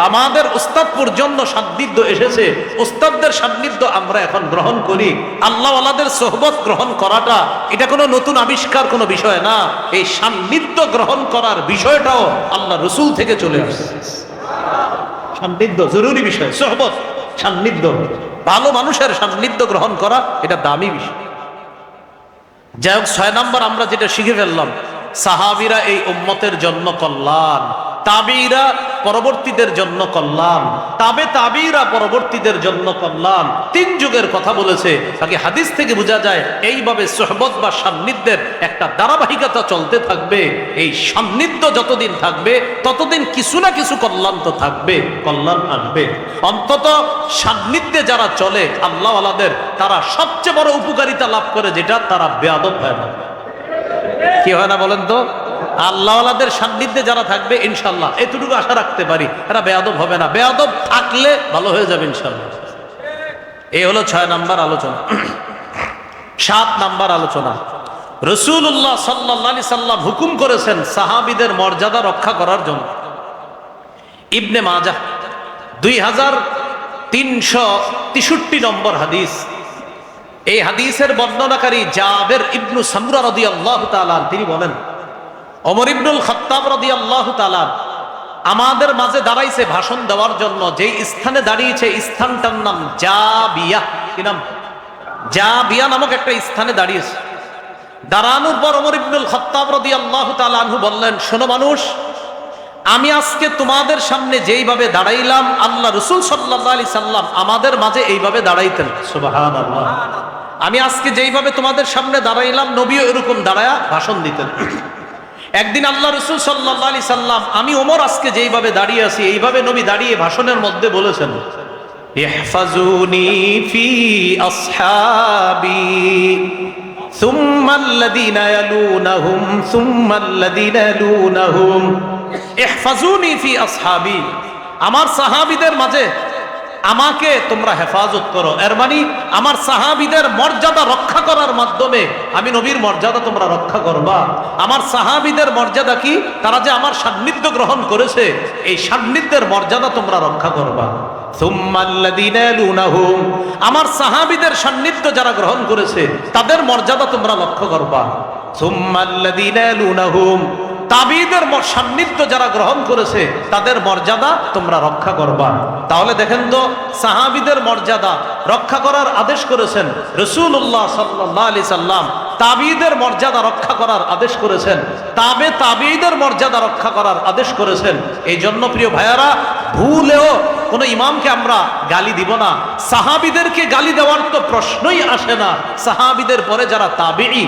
আমাদের উস্তাদ পর্যন্ত সান্নিধ্য এসেছে। উস্তাদদের সান্নিধ্য আমরা এখন গ্রহণ করি। আল্লাহওয়ালাদের সোহবত গ্রহণ করাটা এটা কোনো নতুন আবিষ্কার, কোনো বিষয় না। এই সান্নিধ্য গ্রহণ করার বিষয়টাও আল্লাহ রসুল থেকে চলে আসছে। সান্নিধ্য জরুরি বিষয়, সোহবত, সান্নিধ্য, ভালো মানুষের সান্নিধ্য গ্রহণ করা এটা দামি বিষয়। যাই হোক, 6 নম্বর আমরা যেটা শিখে ফেললাম, সাহাবীরা এই উম্মতের জন্য কল্যাণ, তাবিঈরা পরবর্তীদের জন্য কল্যাণ, তাবিঈরা পরবর্তীদের জন্য কল্যাণ। 3 যুগের কথা বলেছে। বাকি হাদিস থেকে বোঝা যায় এইভাবে সোহবত বা সান্নিধ্যের একটা ধারাবাহিকতা চলতে থাকবে। এই সান্নিধ্য যতদিন থাকবে ততদিন কিছু না কিছু কল্যাণ তো থাকবে, কল্যাণ আসবে। অন্তত সান্নিধ্যে যারা চলে আল্লাহওয়ালাদের, তারা সবচেয়ে বড় উপকারিতা লাভ করে যেটা, তারা বেয়াদব হয় না। কি হয় না বলেন তো? আল্লাহওয়ালাদের সান্নিধ্যে যারা থাকবে ইনশাল্লাহ এতটুকু আশা রাখতে পারি, এরা বেয়াদব হবে না। বেয়াদব থাকলে ভালো হয়ে যাবে ইনশাল্লাহ। এই হলো 6 নাম্বার আলোচনা। 7 নাম্বার আলোচনা, রাসূলুল্লাহ সাল্লাল্লাহু আলাইহি সাল্লাম হুকুম করেছেন সাহাবীদের মর্যাদা রক্ষা করার জন্য। ইবনে মাজাহ 2363 নম্বর হাদিস। এই হাদিসের বর্ণনাকারী জাবের ইবনু সামরা রাদিয়াল্লাহু তাআলা তিনি বলেন, ওমর ইবনুল খাত্তাব রাদিয়াল্লাহু তাআলা আমাদের মাঝে দাঁড়াইছে ভাষণ দেওয়ার জন্য। যেই স্থানে দাঁড়িয়েছে স্থানটার নাম জাবিয়া। কি নাম? জাবিয়া নামক একটা স্থানে দাঁড়িয়েছে। দাঁড়ানোর পর ওমর ইবনুল খাত্তাব রাদিয়াল্লাহু তাআলা আনহু বললেন, শোনো মানুষ, আমি আজকে তোমাদের সামনে যেইভাবে দাঁড়াইলাম, আল্লাহ রাসূল সাল্লাল্লাহু আলাইহি সাল্লাম আমাদের মাঝে এইভাবে দাঁড়াইতেন। সুবহানাল্লাহ। আমি আজকে যেইভাবে তোমাদের সামনে দাঁড়াইলাম, নবীও এরকম দাঁড়ায়া ভাষণ দিতেন। একদিন আল্লাহ রাসূল সাল্লাল্লাহু আলাইহি সাল্লাম, আমি ওমর আজকে যেইভাবে দাঁড়িয়ে আছি, এইভাবে নবী দাঁড়িয়ে ভাষণের মধ্যে বলেছেন, ইহফাজুনি ফি আসহাবি সুম্মা আল্লাযীনা ইয়ালুনাহুম সুম্মা আল্লাযীনা ইয়ালুনাহুম। ইহফাজুনি ফি আসহাবি, আমার সাহাবীদের মাঝে আমাকে তোমরা হেফাজত করো। এর মানে আমার সাহাবীদের মর্যাদা রক্ষা করার মাধ্যমে আমি নবীর মর্যাদা তোমরা রক্ষা করবা। আমার সাহাবীদের মর্যাদা কি? তারা যে আমার সান্নিধ্য গ্রহণ করেছে, এই সান্নিধ্যের মর্যাদা তোমরা রক্ষা করবা। সুম্মাল্লাযীনা ইয়ালুনাহুম, আমার সাহাবীদের সান্নিধ্য যারা গ্রহণ করেছে তাদের মর্যাদা তোমরা লক্ষ্য করবা। সুম্মাল্লাযীনা ইয়ালুনাহুম, তাবিঈদের সান্নিধ্য যারা গ্রহণ করেছে তাদের মর্যাদা তোমরা রক্ষা করবা। তাহলে দেখেন তো, সাহাবীদের মর্যাদা রক্ষা করার আদেশ করেছেন রাসূলুল্লাহ সাল্লাল্লাহু আলাইহি সাল্লাম, তাবিঈদের মর্যাদা রক্ষা করার আদেশ করেছেন, তাবিঈদের মর্যাদা রক্ষা করার আদেশ করেছেন। এই জন্য প্রিয় ভাইয়ারা, ভুলেও কোন ইমামকে আমরা গালি দিব না। সাহাবীদেরকে গালি দেওয়ার তো প্রশ্নই আসে না। সাহাবীদের পরে যারা তাবিঈ,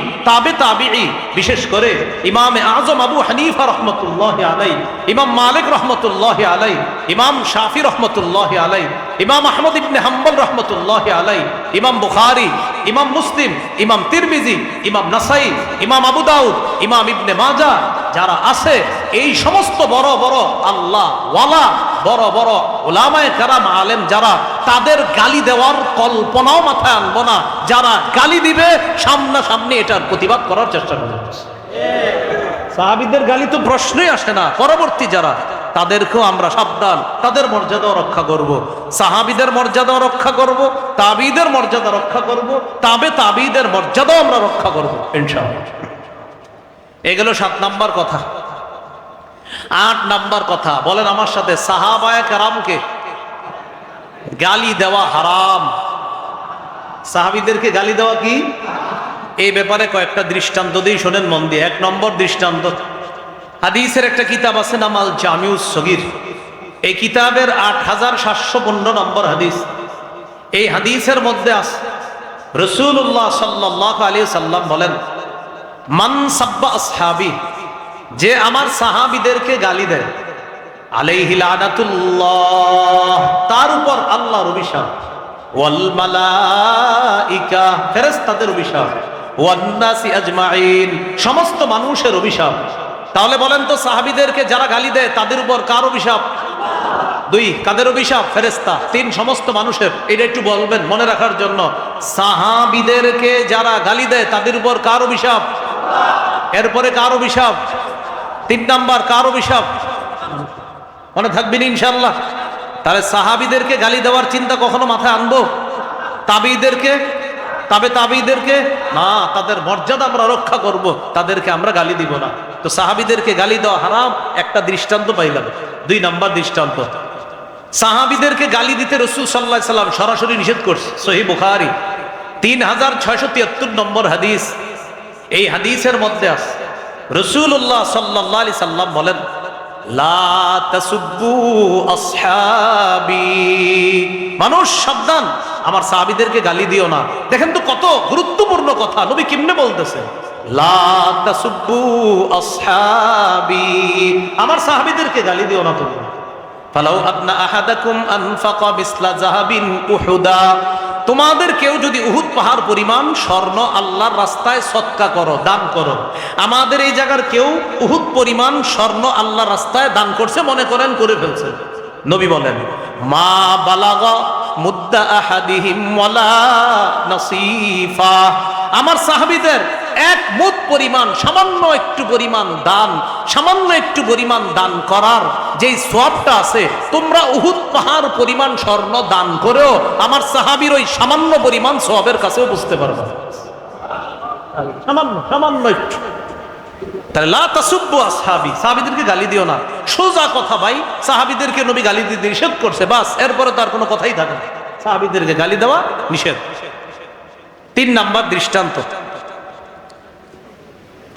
তাবিঈ, বিশেষ করে ইমামে আজম আবু হানিফা রাহমাতুল্লাহি আলাইহি, ইমাম মালিক রাহমাতুল্লাহি আলাইহি, ইমাম শাফি রাহমাতুল্লাহি আলাইহি, ইমাম আহমদ ইবনে হাম্বল রাহমাতুল্লাহি আলাইহি, ইমাম বুখারী, ইমাম মুসলিম, ইমাম তিরমিজি, ইমাম নাসাই, ইমাম আবু দাউদ, ইমাম ইবনে মাজাহ, যারা আছে এই সমস্ত বড় বড় আল্লাহ ওয়ালা, বড় বড় উলামায়ে কেরাম, আলেম যারা, তাদের গালি দেওয়ার কল্পনাও মাথায় আনবো না। যারা গালি দিবে সামনাসামনি এটার প্রতিবাদ করার চেষ্টা করবে। সাহাবীদের গালি তো প্রশ্নই আসে না। পরবর্তী যারা, তাদেরকেও আমরা সাবধান, তাদের মর্যাদাও রক্ষা করব। সাহাবীদের মর্যাদাও রক্ষা করব, তাবিঈদের মর্যাদা রক্ষা করব, তাবিঈদের মর্যাদাও আমরা রক্ষা করব ইনশাআল্লাহ। এগুলো 7 নাম্বার কথা। 8 নাম্বার কথা, বলেন আমার সাথে, সাহাবায়ে কেরামকে গালি দেওয়া হারাম। সাহাবীদেরকে গালি দেওয়া কি? এই ব্যাপারে কয়েকটা দৃষ্টান্ত দিয়ে শোনেন মন দিয়ে। 1 নম্বর দৃষ্টান্ত, হাদিসের একটা কিতাব আছে নাম আল জামিউস সগীর। এই কিতাবের 8715 নম্বর হাদিস। এই হাদিসের মধ্যে আছে রাসূলুল্লাহ সাল্লাল্লাহু আলাইহি সাল্লাম বলেন, মান সাব্বা আসহাবি, যে আমার সাহাবীদেরকে গালি দেয়, আলাইহি লানাতুল্লাহ, তার উপর আল্লাহর অভিশাপ, ওয়াল মালাইকা, ফেরেশতাদের অভিশাপ, ওয়ান নাসি আজমাইন, সমস্ত মানুষের অভিশাপ। তাহলে বলেন তো, সাহাবীদেরকে যারা গালি দেয় তাদের উপর কার অভিশাপ? 2, কাদের অভিশাপ? ফেরেশতা। 3, সমস্ত মানুষের। এটা একটু বলবেন মনে রাখার জন্য। সাহাবীদেরকে যারা গালি দেয় তাদের উপর কার অভিশাপ? এরপরে কার অভিশাপ? 3 নাম্বার, কার অভিশাপ? মনে থাকবেন ইনশাআল্লাহ। তাহলে সাহাবীদেরকে গালি দেওয়ার চিন্তা কখনো মাথায় আনবো? তাবিঈদেরকে, তাবিঈদেরকে না, তাদের মর্যাদা আমরা রক্ষা করব, তাদেরকে আমরা গালি দিব না। তো সাহাবীদেরকে গালি দেওয়া হারাম, একটা দৃষ্টান্ত পাইলাম। 2 নাম্বার দৃষ্টান্ত, সাহাবীদেরকে গালি দিতে রাসূল সাল্লাল্লাহু আলাইহি সাল্লাম সরাসরি নিষেধ করছে। সহিহ বুখারী 3673 নম্বর হাদিস। এই হাদিসের মধ্যে আছে রাসূলুল্লাহ সাল্লাল্লাহু আলাইহি সাল্লাম বলেন, লা তাসুব্বু আসহাবি, মানুষ সাবধান, আমার সাহাবীদেরকে গালি দিও না। দেখেন তো কত গুরুত্বপূর্ণ কথা, নবী কেমনে বলতেছে, লা তাসুব্বু আসহাবি, আমার সাহাবীদেরকে গালি দিও না তোমরা। ফালাউ আবনা আহাদাকুম আনফাকা বিসলা যাহাবিন উহুদা, তোমাদের কেউ যদি উহুদ পাহাড় পরিমাণ স্বর্ণ আল্লাহর রাস্তায় সদকা করো, দান করো। আমাদের এই জায়গার কেউ উহুদ পরিমাণ স্বর্ণ আল্লাহর রাস্তায় দান করছে, মনে করেন করে ফেলছে। নবী বলেন, মা বালাগা মুদ্দা আহাদিহিম ওয়ালা নাসিফা, আমার সাহাবীদের 1 মুদ পরিমাণ, সামান্য একটু পরিমাণ দান, সামান্য একটু পরিমাণ দান করার যেই সওয়াবটা আছে, তোমরা উহুদ পাহাড় পরিমাণ স্বর্ণ দান করেও আমার সাহাবীর ওই সামান্য পরিমাণ সওয়াবের কাছেও বুঝতে পারবে। সামান্য একটু। তাহলে লা তাসুব্বু আসহাবি, সাহাবীদেরকে গালি দিও না। সোজা কথা ভাই, সাহাবীদেরকে নবী গালি দিতে নিষেধ করছে, বাস, এরপরে তার কোনো কথাই থাকে না। সাহাবীদেরকে গালি দেওয়া নিষেধ। 3 নাম্বার দৃষ্টান্ত,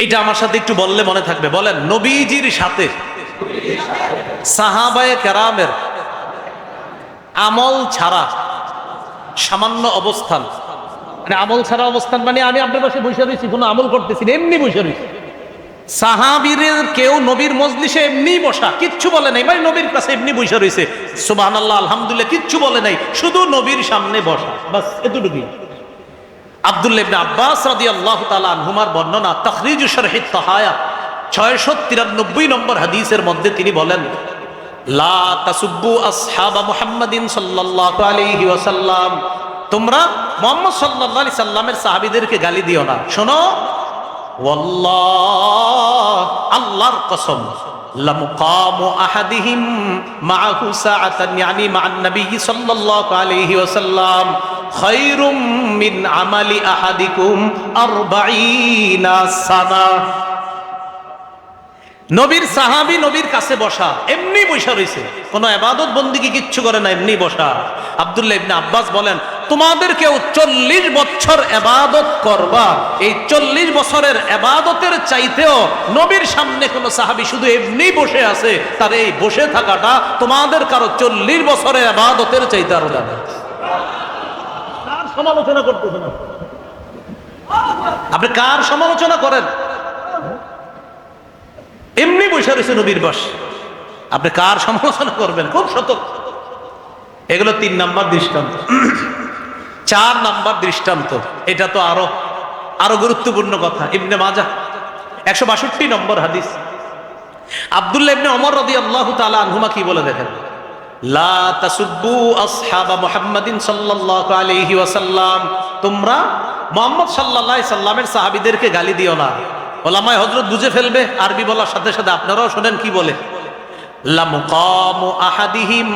এটা আমার সাথে একটু বললে মনে থাকবে। বলেন, নবীজির সাথে সাহাবায়ে কেরামের আমল ছাড়া সামান্য অবস্থান, মানে আমল ছাড়া অবস্থান মানে আমি আপনার পাশে বসে রয়েছি, কোনো আমল করতেছি না, এমনি বসে রয়েছি। সাহাবীদের কেউ নবীর মজলিসে এমনি বসা, কিচ্ছু বলে নাই, ভাই নবীর কাছে এমনি বসে রয়েছে, সুবহানাল্লাহ আলহামদুলিল্লাহ, কিচ্ছু বলে নাই, শুধু নবীর সামনে বসা, বাস এতটুকুই। আব্দুল্লাহ ইবনে আব্বাস রাদিয়াল্লাহু তাআলা আনহুমার বর্ণনা, তাখরিজু শরহিত তাহায়া 693 নম্বর হাদিসের মধ্যে তিনি বলেন, লা তাসুব্বু আসহাবা মুহাম্মাদিন সাল্লাল্লাহু আলাইহি ওয়াসাল্লাম, তোমরা মুহাম্মদ সাল্লাল্লাহু আলাইহি সাল্লামের সাহাবীদেরকে গালি দিও না। শোনো, ওয়াল্লাহ, আল্লাহর কসম, লামুকামু আহাদিহিম মাআহু সাআতান, ইয়ানি মা'আন নবী সাল্লাল্লাহু আলাইহি ওয়াসাল্লাম খায়রুম মিন আমালি আহাদিকুম 40 সানা। নবীর সাহাবী নবীর কাছে বসা, এমনি বসা রয়েছে, কোনো ইবাদত বন্দেগী কিচ্ছু করে না, এমনি বসা। আব্দুল্লাহ ইবনে আব্বাস বলেন, তোমাদের কেউ 40 বছর ইবাদত করবা, এই 40 বছরের ইবাদতের চাইতেও নবীর সামনে কোন সাহাবী শুধু এমনি বসে আছে, তার এই বসে থাকাটা তোমাদের কারো 40 বছরের ইবাদতের চাইতে আরো দামি। কার সমালোচনা করতেছেন আপনি? কার সমালোচনা করেন? এমনি বসে রয়েছে নবীর বস, আপনি কার সমালোচনা করবেন? খুব সতর্ক। এগুলো 3 নাম্বার দৃষ্টান্ত। 4 নাম্বার দৃষ্টান্ত, এটা তো আরো গুরুত্বপূর্ণ কথা। ইবনে মাজাহ 162 নম্বর হাদিস। আব্দুল্লাহ ইবনে ওমর রাদিয়াল্লাহু তাআলা আনহুমা কি বলে দেখেন, লা তাসুব্বু আসহাবা মুহাম্মাদিন সাল্লাল্লাহু আলাইহি ওয়াসাল্লাম, তোমরা মুহাম্মদ সাল্লাল্লাহু আলাইহি সাল্লামের সাহাবীদেরকে গালি দিও না। ওলামায়ে হযরত বুঝে ফেলবে, আরবি বলার সাথে সাথে আপনারাও শুনেন কি বলে। লা মুকামু আহাদিহিম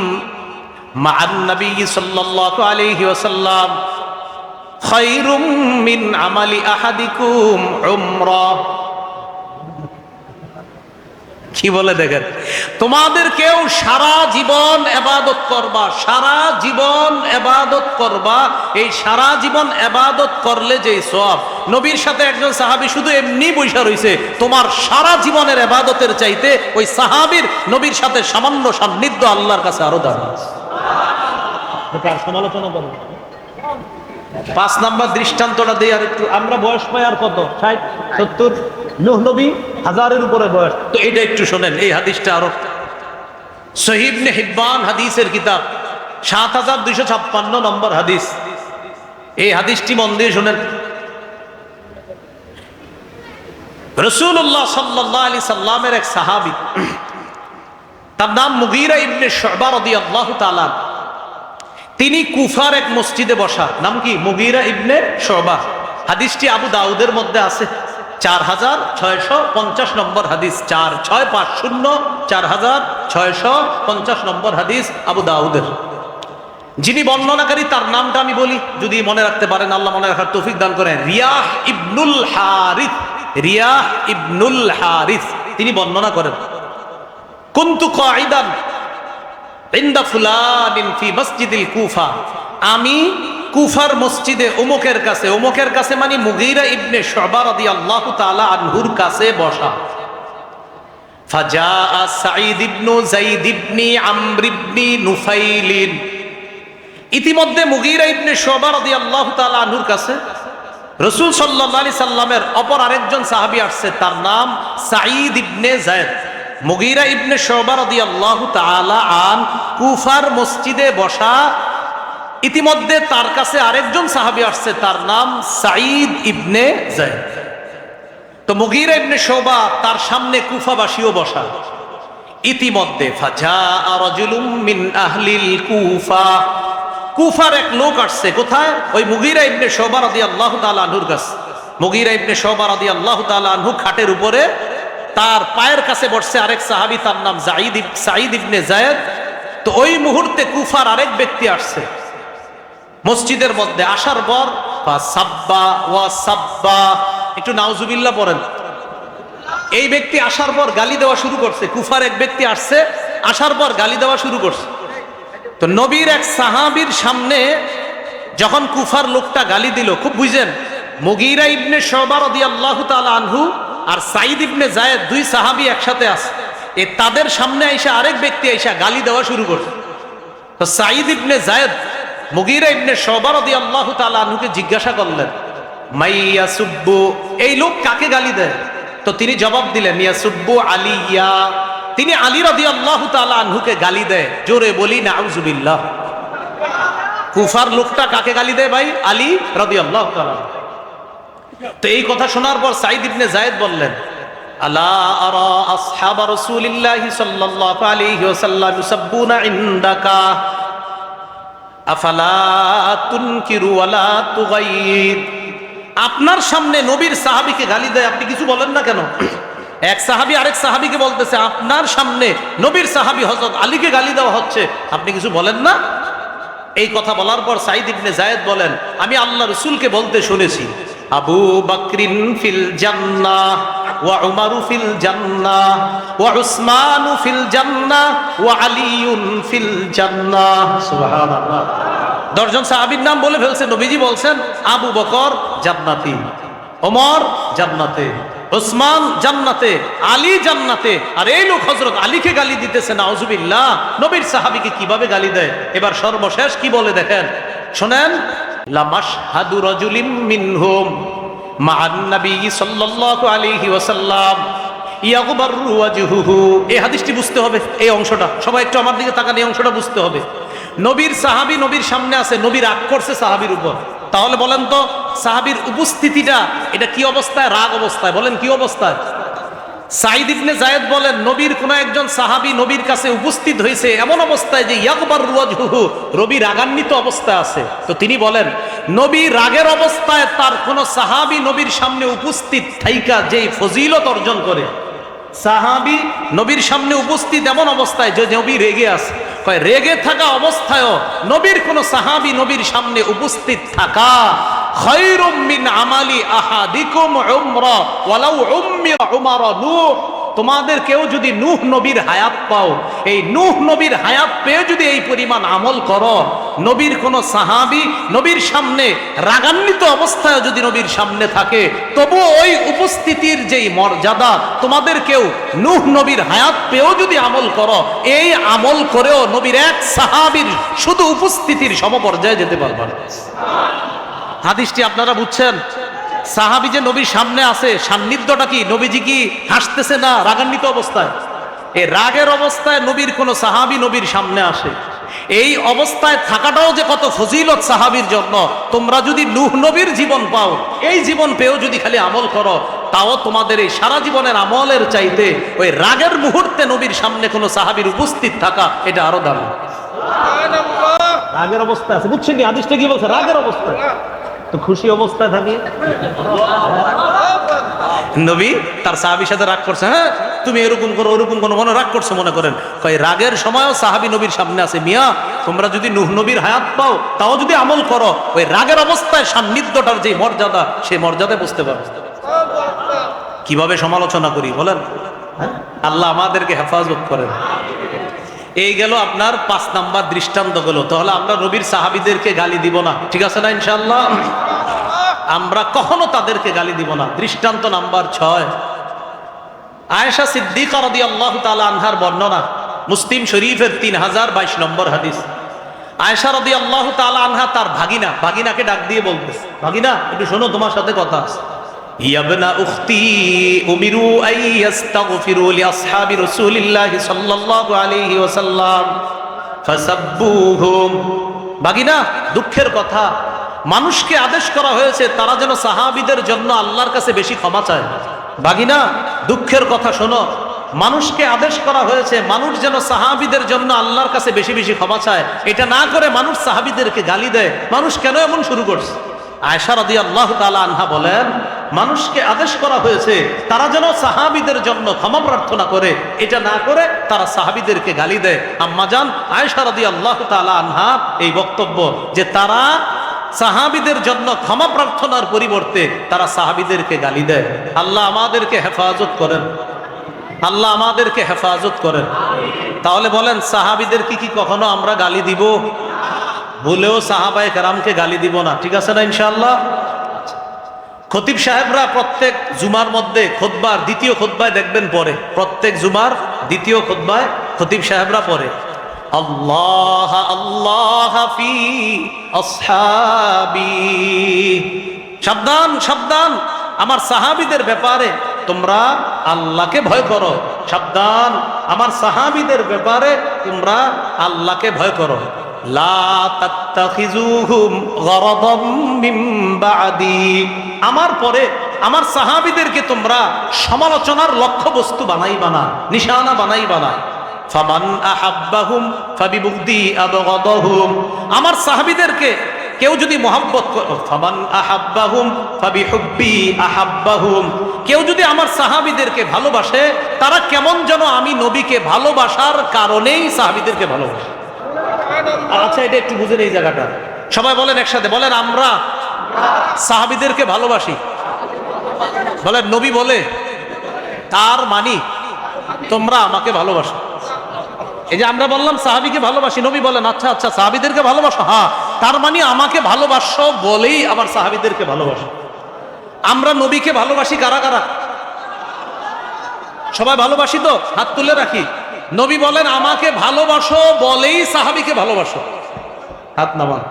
মা'আন নবী সাল্লাল্লাহু আলাইহি ওয়াসাল্লাম খায়রুম মিন আমালি আহাদিকুম উমরাহ। কি বলে দেখেন, তোমাদের কেউ সারা জীবন ইবাদত করবা, সারা জীবন ইবাদত করবা, এই সারা জীবন ইবাদত করলে যে সওয়াব, নবীর সাথে একজন সাহাবী শুধু এমনি বসে রইছে, তোমার সারা জীবনের ইবাদতের চাইতে ওই সাহাবীর নবীর সাথে সামান্য সান্নিধ্য আল্লাহর কাছে আরো দামি। তার সমালোচনা করো। 5 নাম্বার দৃষ্টান্তটা দেই আর একটু। আমরা বয়স পাই আর কত, 60 70, নূহ নবী 1000-এর উপরে বয়স। তো এটা একটু শোনেন, এই হাদিসটা আরো সহিহ ইবনে হিব্বান হাদিসের কিতাব 7256 নম্বর হাদিস। এই হাদিসটি মন দিয়ে শুনেন। রাসূলুল্লাহ সাল্লাল্লাহু আলাইহি সাল্লামের এক সাহাবী, তার নাম মুগীরা ইবনে শুবা রাদিয়াল্লাহু তাআলা, তিনি কুফার এক মসজিদে বসা। নাম কি? মুগীরা ইবনে শুবা। হাদিসটি আবু দাউদের মধ্যে আছে, 4650 নম্বর হাদিস। 4650 4650 নম্বর হাদিস আবু দাউদের। যিনি বর্ণনাকারী তার নামটা আমি বলি, যদি মনে রাখতে পারেন, আল্লাহ মনে রাখার তৌফিক দান করেন। রিয়াহ ইবনুল হারিস। রিয়াহ ইবনুল হারিস তিনি বর্ণনা করেন, কুনতু কাঈদান ইনদা ফুলানিন ফি মসজিদিল কুফা, আমি কুফার মসজিদে অমুকের কাছে, অমুকের কাছে মানে মুগীরা ইবনে শুবা রাদিয়াল্লাহু তাআলা আনহুর কাছে বসা। ফাজাআ সাঈদ ইবনু যায়েদ ইবনি আমর ইবনি নুফাইল, ইতিমধ্যে মুগীরা ইবনে শুবা রাদিয়াল্লাহু তাআলা আনহুর কাছে রাসূল সাল্লাল্লাহু আলাইহি সাল্লামের অপর আরেকজন সাহাবী আসছে, তার নাম সাঈদ ইবনে যায়েদ। মুগীরা ইবনে শুবা রাদিয়াল্লাহু তাআলা আন কুফার মসজিদে বসা, ইতিমধ্যে তার কাছে আরেকজন সাহাবী আসছে, তার নাম সাঈদ ইবনে যায়েদ। তো মুগীরা ইবনে শুবা তার সামনে কুফাবাসীও বসা। ইতিমধ্যে ফাজাআ রাজুলুম মিন আহলিল কুফা, কুফার এক লোক আসছে। কোথায়? ওই মুগীরা ইবনে শুবা রাদিয়াল্লাহু তাআলা আনহুর কাছে। মুগীরা ইবনে শুবা রাদিয়াল্লাহু তাআলা আনহু খাটের উপরে, তার পায়ের কাছে বসছে আরেক সাহাবী, তার নাম সাঈদ ইবনে যায়েদ। তো ওই মুহূর্তে কুফার আরেক ব্যক্তি আসছে মসজিদের মধ্যে। আসার পর ফাসাব্বা ওয়া সাব্বা, একটু নাউজুবিল্লাহ পড়েন। এই ব্যক্তি আসার পর গালি দেওয়া শুরু করছে। কুফার এক ব্যক্তি আসছে, আসার পর গালি দেওয়া শুরু করছে। তো নবীর এক সাহাবীর সামনে যখন কুফার লোকটা গালি দিল, খুব বুঝেন, মুগীরা ইবনে শুবা রাদিয়াল্লাহু তাআলা আনহু আর সাঈদ ইবনে যায়েদ, দুই সাহাবী একসাথে আছে। তাদের সামনে আইসা আরেক ব্যক্তি আইসা গালি দেওয়া শুরু করছে। তো সাঈদ ইবনে যায়েদ মুগীরা ইবনে শুবা রাদিয়াল্লাহু তাআলা আনহুকে জিজ্ঞাসা করলেন, মাইয়াসুব্বু, এই লোক কাকে গালি দেয়? তো তিনি জবাব দিলেন, ইয়াসুব্বু আলিয়া, তিনি আলী রাদিয়াল্লাহু তাআলা আনহুকে গালি দেয়। জোরে বলি নাউজুবিল্লাহ। কুফার লোকটা কাকে গালি দেয় ভাই? আলী রাদিয়াল্লাহু তাআলা। তো এই কথা শোনার পর সাঈদ ইবনে যায়েদ বললেন, আলা আরা আসহাব রাসূলিল্লাহি সাল্লাল্লাহু আলাইহি ওয়াসাল্লাম ইউসাব্বুনা ইনদাকা আফালা তুনকিরু ওয়ালা তুগাইয়ির। আপনার সামনে নবীর সাহাবীকে গালি দেয়, আপনি কিছু বলেন না কেন? এক সাহাবী আরেক সাহাবীকে বলতেছে, আপনার সামনে নবীর সাহাবী হযরত আলীকে গালি দেওয়া হচ্ছে, আপনি কিছু বলেন না? এই কথা বলার পর সাঈদ ইবনে যায়েদ বলেন, আমি আল্লাহ রাসূলকে বলতে শুনেছি, আবু বকরিন ফিল জান্নাহ ওয়া উমারু ফিল জান্নাহ ওয়া উসমানু ফিল জান্নাহ ওয়া আলিয়ুন ফিল জান্নাহ। সুবহানাল্লাহ। 10 জন সাহাবীর নাম বলে ফেলছে। নবীজি বলছেন আবু বকর জান্নাতি, ওমর জান্নাতে, ওসমান জান্নাতে, আলী জান্নাতে। আর এই লোক হযরত আলীকে গালি দিতেছে, নাউজুবিল্লাহ। নবীর সাহাবীকে কিভাবে গালি দেয়। এবার সর্বশেষ কি বলে দেখেন, শুনেন। লামাশহাদু রাজুলিম মিনহুম মা'আন নবী সাল্লাল্লাহু আলাইহি ওয়াসাল্লাম ইয়াগবারু ওয়াজহুহু। এই হাদিসটি বুঝতে হবে, এই অংশটা সবাই একটু আমার দিকে তাকান, এই অংশটা বুঝতে হবে। নবীর সাহাবী নবীর সামনে আছে, নবী রাগ করছে সাহাবীর উপর। তাহলে বলেন তো সাহাবীর উপস্থিতিটা এটা কি অবস্থায়? রাগ অবস্থায়। বলেন কি অবস্থায়? সাঈদ ইবনে যায়েদ বলেন নবীর কোন একজন সাহাবী নবীর কাছে উপস্থিত হয়েছে এমন অবস্থায় যে ইয়াগবারু ওয়াজহুহু, নবী রাগান্বিত অবস্থায় আছে। তো তিনি বলেন নবী রাগের অবস্থায় তার কোন সাহাবী নবীর সামনে উপস্থিত থাইকা যেই ফজিলত অর্জন করে, সাহাবী নবীর সামনে উপস্থিত এমন অবস্থায় যে নবী রেগে আছে, কয় রেগে থাকা অবস্থায়ও নবীর কোন সাহাবী নবীর সামনে উপস্থিত থাকা খায়রুম মিন আমালি আহাদিকুম উমরা ওয়ালাউ উম্মিরা উমারা নূহ। তোমাদের কেউ যদি নূহ নবীর হায়াত পাও, এই নূহ নবীর হায়াত পেয়ে যদি এই পরিমাণ আমল করো, নবীর কোন সাহাবী নবীর সামনে রাগান্বিত অবস্থায় যদি নবীর সামনে থাকে, তবু ওই উপস্থিতির যেই মর্যাদা তোমাদের কেউ নূহ নবীর হায়াত পেয়েও যদি আমল করো, এই আমল করেও নবীর এক সাহাবীর শুধু উপস্থিতির সমপর্যায়ে যেতে পারবে না। হাদিসটি আপনারা বুঝছেন? সাহাবী যে নবীর সামনে আছে, সান্নিধ্যটা কি? নবীজি কি হাসতেছে না রাগান্বিত অবস্থায়? এই রাগের অবস্থায় নবীর কোন সাহাবী নবীর সামনে আসে, এই অবস্থায় থাকাটাও যে কত ফজিলত সাহাবীর জন্য। তোমরা যদি নূহ নবীর জীবন পাও, এই জীবন পেয়েও যদি খালি আমল করো, তাও তোমাদের এই সারা জীবনের আমলের চাইতে ওই রাগের মুহূর্তে নবীর সামনে কোন সাহাবীর উপস্থিত থাকা এটা আরো দামি। রাগের অবস্থায় আছে, বুঝছেন? হাদিসটা কি বলছে? রাগের অবস্থায়। তো খুশি অবস্থায় থাকি নবী তার সাহাবীর সাথে রাগ করছে, হ্যাঁ তুমি এরকম করো ওরকম করো, মনে রাগ করছে মনে করেন। কয় রাগের সময়ও সাহাবী নবীর সামনে আছে, মিয়া তোমরা যদি নূহ নবীর হায়াত পাও, তাও যদি আমল করো, ওই রাগের অবস্থায় সান্নিধ্যটার যে মর্যাদা, সেই মর্যাদা বুঝতে পারবে। কিভাবে সমালোচনা করি বলেন? আল্লাহ আমাদেরকে হেফাজত করেন। এই গেল আপনার 5 নাম্বার দৃষ্টান্ত গেল। তাহলে আমরা নবীর সাহাবীদেরকে গালি দিব না, ঠিক আছে না? ইনশাআল্লাহ আমরা কখনো তাদেরকে গালি দিব না। দৃষ্টান্ত নাম্বার 6, আয়েশা সিদ্দিকা রাদিয়াল্লাহু তাআলা আনহার বর্ণনা, মুসলিম শরীফের 3022 নম্বর হাদিস। আয়েশা রাদিয়াল্লাহু তাআলা আনহা তার ভাগিনাকে ডাক দিয়ে বলতেছে, ভাগিনা একটু শোনো, তোমার সাথে কথা আছে। ইয়াবনা উখতি উমিরু আই ইস্তাগফিরু লিআসহাবি রাসূলিল্লাহি সাল্লাল্লাহু আলাইহি ওয়াসাল্লাম ফাসাব্বুহুম। ভাগিনা দুঃখের কথা, মানুষকে আদেশ করা হয়েছে তারা যেন সাহাবীদের জন্য আল্লাহর কাছে বেশি ক্ষমা চায়। ভাগিনা দুঃখের কথা শোনো, মানুষকে আদেশ করা হয়েছে মানুষ যেন সাহাবীদের জন্য আল্লাহর কাছে বেশি বেশি ক্ষমা চায়। এটা না করে মানুষ সাহাবীদেরকে গালি দেয়। মানুষ কেন এমন শুরু করছে? আয়েশা রাদিয়াল্লাহু তাআলা আনহা বলেন মানুষকে আদেশ করা হয়েছে তারা যেন সাহাবীদের জন্য ক্ষমা প্রার্থনা করে, এটা না করে তারা সাহাবীদেরকে গালি দেয়। আম্মাজান আয়েশা রাদিয়াল্লাহু তাআলা আনহা এই বক্তব্য যে তারা সাহাবীদের জন্য ক্ষমা প্রার্থনার পরিবর্তে তারা সাহাবীদেরকে গালি দেয়। আল্লাহ আমাদেরকে হেফাজত করেন, আল্লাহ আমাদেরকে হেফাজত করেন। তাহলে বলেন সাহাবীদেরকে কি কখনো আমরা গালি দিব? বলেও সাহাবায়ে কেরামকে গালি দিব না, ঠিক আছে না? ইনশাআল্লাহ খতিব সাহেবরা প্রত্যেক জুমার মধ্যে খুতবার দ্বিতীয় খুতবায় দেখবেন পরে, প্রত্যেক জুমার দ্বিতীয় খুতবায় খতিব সাহেবরা পরে আল্লাহ আল্লাহ ফি আসহাবি। সাবধান সাবধান, আমার সাহাবীদের ব্যাপারে তোমরা আল্লাহকে ভয় করো। সাবধান, আমার সাহাবীদের ব্যাপারে তোমরা আল্লাহকে ভয় করো। লা তাত্তাখিজুহুম গরাদাম মিন বাদি। আমার পরে আমার সাহাবীদেরকে তোমরা সমালোচনার লক্ষ্যবস্তু বানাইবা না, নিশানা বানাইবা না। ফামান আহাব্বাহুম ফাবিবুগদি আবগাদাহুম। আমার সাহাবীদেরকে কেউ যদি মহব্বত করে, ফামান আহাব্বাহুম ফাবিহুব্বি আহাব্বাহুম। কেউ যদি আমার সাহাবীদেরকে ভালোবাসে, তারা কেমন যেন আমি নবীকে ভালোবাসার কারণেই সাহাবীদেরকে ভালোবাসে। আচ্ছা এটা একটু বুঝেন এই জায়গাটা, সবাই বলেন একসাথে, বলেন আমরা সাহাবীদেরকে ভালোবাসি। বলেন নবী বলে তার মানি তোমরা আমাকে ভালোবাসো। এই যে আমরা বললাম সাহাবীকে ভালোবাসি, নবী বলেন আচ্ছা আচ্ছা সাহাবীদেরকে ভালোবাসো, হ্যাঁ তার মানে আমাকে ভালোবাসো বলেই আমার সাহাবীদেরকে ভালোবাসো। আমরা নবীকে ভালোবাসি কারা কারা? সবাই ভালোবাসি তো? হাত তুলে রাখি। নবী বলেন আমাকে ভালোবাসো বলেই সাহাবীকে ভালোবাসো, হাত নামান।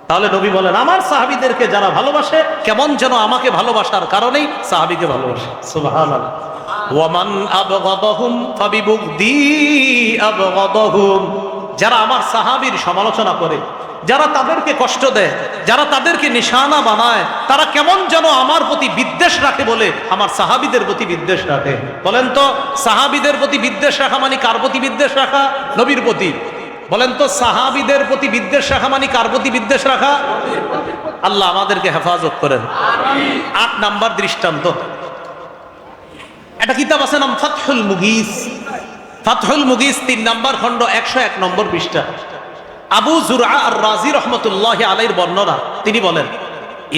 তাহলে নবী বলেন আমার সাহাবীদেরকে যারা ভালোবাসে কেমন যেন আমাকে ভালোবাসার কারণেই সাহাবীকে ভালোবাসে। সুবহানাল্লাহ। ওয়ামান আবগাদাহুম ফাবিবুগদি আবগাদাহুম, যারা আমার সাহাবীর সমালোচনা করে, যারা তাদেরকে কষ্ট দেয়, যারা তাদেরকে নিশানা বানায়, তারা কেমন যেন আমার প্রতি বিদ্বেষ রাখে বলে আমার সাহাবীদের প্রতি বিদ্বেষ রাখে। বলেন তো সাহাবীদের প্রতি বিদ্বেষ রাখা মানে কার প্রতি বিদ্বেষ রাখা? নবীর প্রতি। বলেন তো সাহাবীদের প্রতি বিদ্বেষ রাখা মানে কার প্রতি বিদ্বেষ রাখা? আল্লাহ আমাদেরকে হেফাজত করেন। 8 নাম্বার দৃষ্টান্ত, একটা কিতাব আছে নাম ফাতহুল মুগীস। ফাতহুল মুগীস 3 নাম্বার খণ্ড 101 নম্বর পৃষ্ঠা। আবু যুরআ আর রাজি রাহমাতুল্লাহি আলাইহির বর্ণনা, তিনি বলেন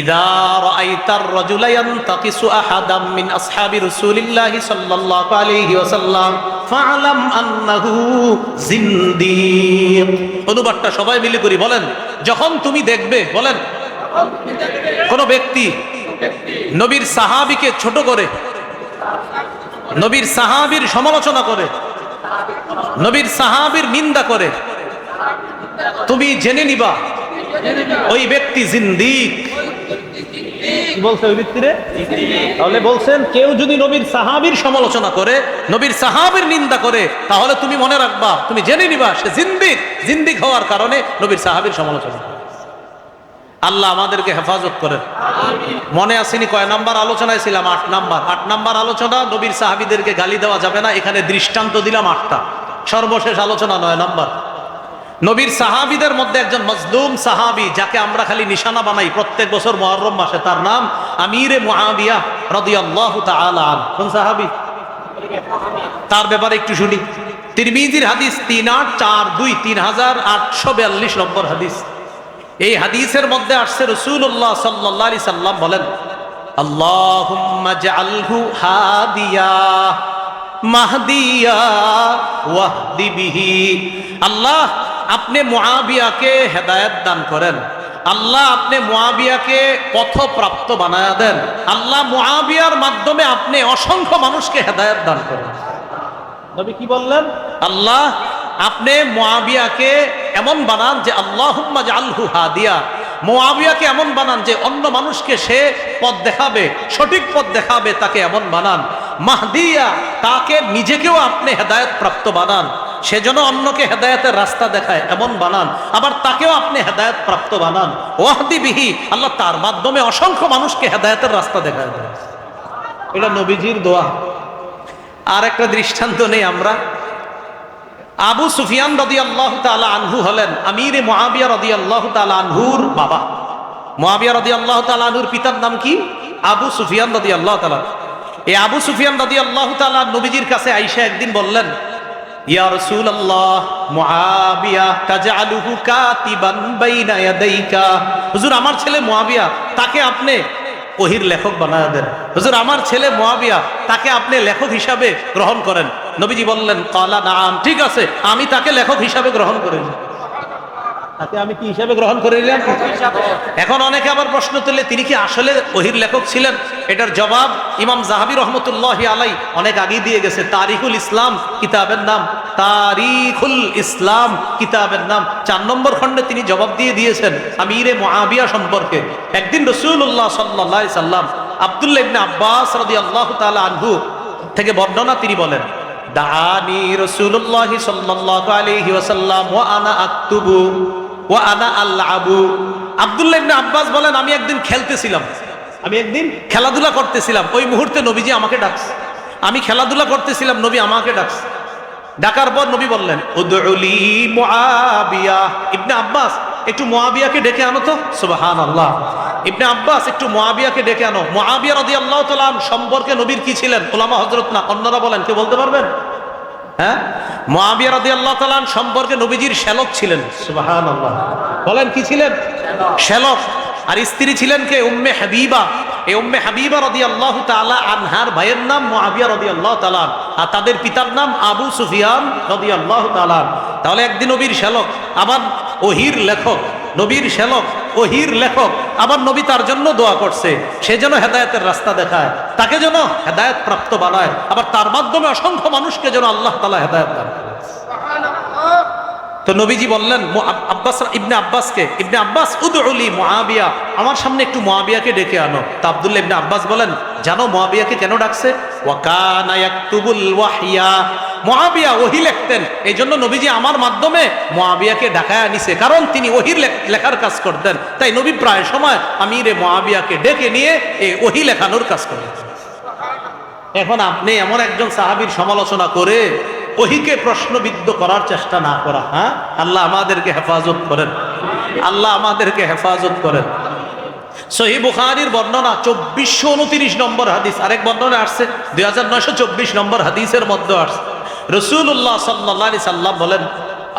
ইযা রাআইতার রাজুলা ইয়ানতাকিসু আহাদাম মিন আসহাবি রাসূলিল্লাহি সাল্লাল্লাহু আলাইহি ওয়াসাল্লাম ফাআলাম আন্নাহু জিন্দিক। অনুবাদটা সবাই মিলে করি, বলেন যখন তুমি দেখবে, বলেন কোন ব্যক্তি নবীর সাহাবীকে ছোট করে, নবীর সাহাবীর সমালোচনা করে, নবীর সাহাবীর নিন্দা করে, তুমি জেনে নিবা ওই ব্যক্তি জিন্দিক। বলছে ওই ব্যক্তিরে, তাহলে বলছেন কেউ যদি নবীর সাহাবীর সমালোচনা করে, নবীর সাহাবীর নিন্দা করে, তাহলে তুমি মনে রাখবা, তুমি জেনে নিবা সে জিন্দিক। জিন্দিক হওয়ার কারণে নবীর সাহাবীর সমালোচনা। আল্লাহ আমাদেরকে হেফাজত করেন। মনে আসেনি কয় নাম্বার আলোচনায় ছিলাম? 8 নাম্বার। 8 নাম্বার আলোচনা, নবীর সাহাবীদেরকে গালি দেওয়া যাবে না। এখানে দৃষ্টান্ত দিলাম 8টা। সর্বশেষ আলোচনা 9 নাম্বার। নবীর সাহাবীদের মধ্যে একজন মজলুম সাহাবী, যাকে আমরা খালি নিশানা বানাই প্রত্যেক বছর মুহররম মাসে, তার নাম আমিরে মুআবিয়া রাদিয়াল্লাহু তাআলা আনহু। কোন সাহাবী? তার ব্যাপারে একটু শুনি। তিরমিজির হাদিস 3842, 3842 নম্বর হাদিস। এই হাদিসের মধ্যে আসছে রাসূলুল্লাহ সাল্লাল্লাহু আলাইহি সাল্লাম বলেন আল্লাহুম্মা জাআলহু হাদিয়া মাহদিয়া ওয়াহদি বিহি। আল্লাহ আপনি মুআবিয়াকে হেদায়েত দান করেন। আল্লাহ আপনি মুআবিয়াকে পথপ্রাপ্ত বানায়া দেন। আল্লাহ মুআবিয়ার মাধ্যমে আপনি অসংখ্য মানুষকে হেদায়েত দান করেন। নবী কি বললেন? আল্লাহ আপনি মুআবিয়াকে এমন বানান যে আল্লাহুম্মা জাআলহু হাদিয়া, মুআবিয়াকে এমন বানান যে অন্য মানুষকে সে পথ দেখাবে, সঠিক পথ দেখাবে, তাকে এমন বানান। মাহদিয়া, তাকে নিজেকেও আপনি হেদায়েত প্রাপ্ত বানান, সেজন্য অন্যকে হেদায়েতের রাস্তা দেখায় এমন বানান, আবার তাকেও আপনি হেদায়েত প্রাপ্ত বানান। ওয়াহদি বিহি, আল্লাহ তার মাধ্যমে অসংখ্য মানুষকে হেদায়েতের রাস্তা দেখায় দেন। এটা নবীজির দোয়া। আর একটা দৃষ্টান্ত নেই আমরা। আবু সুফিয়ান রাদিয়াল্লাহু তাআলা আনহু হলেন আমিরে মুআবিয়া রাদিয়াল্লাহু তাআলা আনহুর বাবা। মুআবিয়া রাদিয়াল্লাহু তাআলা আনহুর পিতার নাম কি? আবু সুফিয়ান রাদিয়াল্লাহু তাআলা। এই আবু সুফিয়ান রাদিয়াল্লাহু তাআলা নবীজির কাছে আয়েশা একদিন বললেন ইয়া রাসূলুল্লাহ মুআবিয়া তাজআলুহু কাতিবান বাইনা ইয়াদাইকা। হুজুর আমার ছেলে মুআবিয়া, তাকে আপনি ওহীর লেখক বানায়া দেন। হুজুর আমার ছেলে মুআবিয়া, তাকে আপনি লেখক হিসাবে গ্রহণ করেন। নবীজি বললেন ক্বালা নাআম, ঠিক আছে আমি তাকে লেখক হিসাবে গ্রহণ করে নিলাম। তাকে আমি কি হিসাবে গ্রহণ করে নিলাম? এখন অনেকে আবার প্রশ্ন তুললে তিনি কি আসলে ওহীর লেখক ছিলেন? এটার জবাব ইমাম যাহাবী রহমতুল্লাহি আলাই অনেক আগেই দিয়ে গেছে। তারিখুল ইসলাম কিতাবের নাম, তারিখুল ইসলাম কিতাবের নাম 4 নম্বর খণ্ডে তিনি জবাব দিয়ে দিয়েছেন আমিরে মুআবিয়া সম্পর্কে। একদিন রাসূলুল্লাহ সাল্লাল্লাহু আলাইহি সাল্লাম আব্দুল্লাহ ইবনে আব্বাস রাদিয়াল্লাহু তাআলা আনহু থেকে বর্ণনা, তিনি বলেন দাআনি রাসূলুল্লাহ সাল্লাল্লাহু আলাইহি ওয়াসাল্লাম ওয়া আনা আকতুবু ওয়া আনা আলআবু। আব্দুল্লাহ ইবনে আব্বাস বলেন আমি একদিন খেলতেছিলাম, আমি একদিন খেলাধুলা করতেছিলাম, ওই মুহূর্তে নবীজি আমাকে ডাকছে। আমি খেলাধুলা করতেছিলাম, নবী আমাকে ডাকছে। ডাকার পর নবী বললেন উদউলি মুআবিয়া। ইবনে আব্বাস একটু মুআবিয়াকে ডেকে আনো তো। সুবহানাল্লাহ। ইবনে আব্বাস একটু মুআবিয়াকে ডেকে আনো। মুআবিয়া রাদিয়াল্লাহু তাআলা সম্পর্কে নবীর কি ছিলেন? উলামা হযরত না, অন্যরা বলেন, কে বলতে পারবেন? হ্যাঁ, মুআবিয়া রাদিয়াল্লাহু তাআলা সম্পর্কে নবীজির শ্যালক ছিলেন। সুবহানাল্লাহ। বলেন কি ছিলেন? শ্যালক। আর স্ত্রী ছিলেন কে? উম্মে হাবিবা। এই উম্মে হাবিবা রাদিয়াল্লাহু তাআলা আনহার ভাইয়ের নাম মুআবিয়া রাদিয়াল্লাহু তাআলা, আর তাদের পিতার নাম আবু সুফিয়ান রাদিয়াল্লাহু তাআলা। তাহলে একদিন নবীর শ্যালক, আবার ওহীর লেখক, নবীর শ্যালক, ওহির লেখক, আবার নবী তার জন্য দোয়া করছে, সে যেন হেদায়েতের রাস্তা দেখায়, তাকে যেন হেদায়েত প্রাপ্ত বানায়, আবার তার মাধ্যমে অসংখ্য মানুষকে যেন আল্লাহ তাআলা হেদায়েত দান করে। তো নবীজি বললেন ইবনে আব্বাস উদউলি মুআবিয়া, আমার সামনে একটু মুআবিয়াকে ডেকে আনো। তা আব্দুল্লাহ ইবনে আব্বাস বলেন, জানো মুআবিয়াকে কেন ডাকছে? ওয়া কানা ইয়াকতুবুল ওয়াহইয়া, মুআবিয়া ওহী লিখতেন, এই জন্য নবীজি আমার মাধ্যমে মুআবিয়াকে ডাকায় আনিছে, কারণ তিনি ওহীর লেখার কাজ করতেন। তাই নবী প্রায় সময় আমিরে মুআবিয়াকে ডেকে নিয়ে এই ওহী লেখানোর কাজ করতেন। এখন আপনি এমন একজন সাহাবীর সমালোচনা করে ওহীকে প্রশ্নবিদ্ধ করার চেষ্টা না করা, হ্যাঁ, আল্লাহ আমাদেরকে হেফাজত করেন, আল্লাহ আমাদেরকে হেফাজত করেন। সহিহ বুখারীর বর্ণনা 2429 নম্বর হাদিস, আরেক বর্ণনা আসছে 2924 নম্বর হাদিসের মধ্যে আসছে, রাসূলুল্লাহ সাল্লাল্লাহু আলাইহি সাল্লাম বলেন,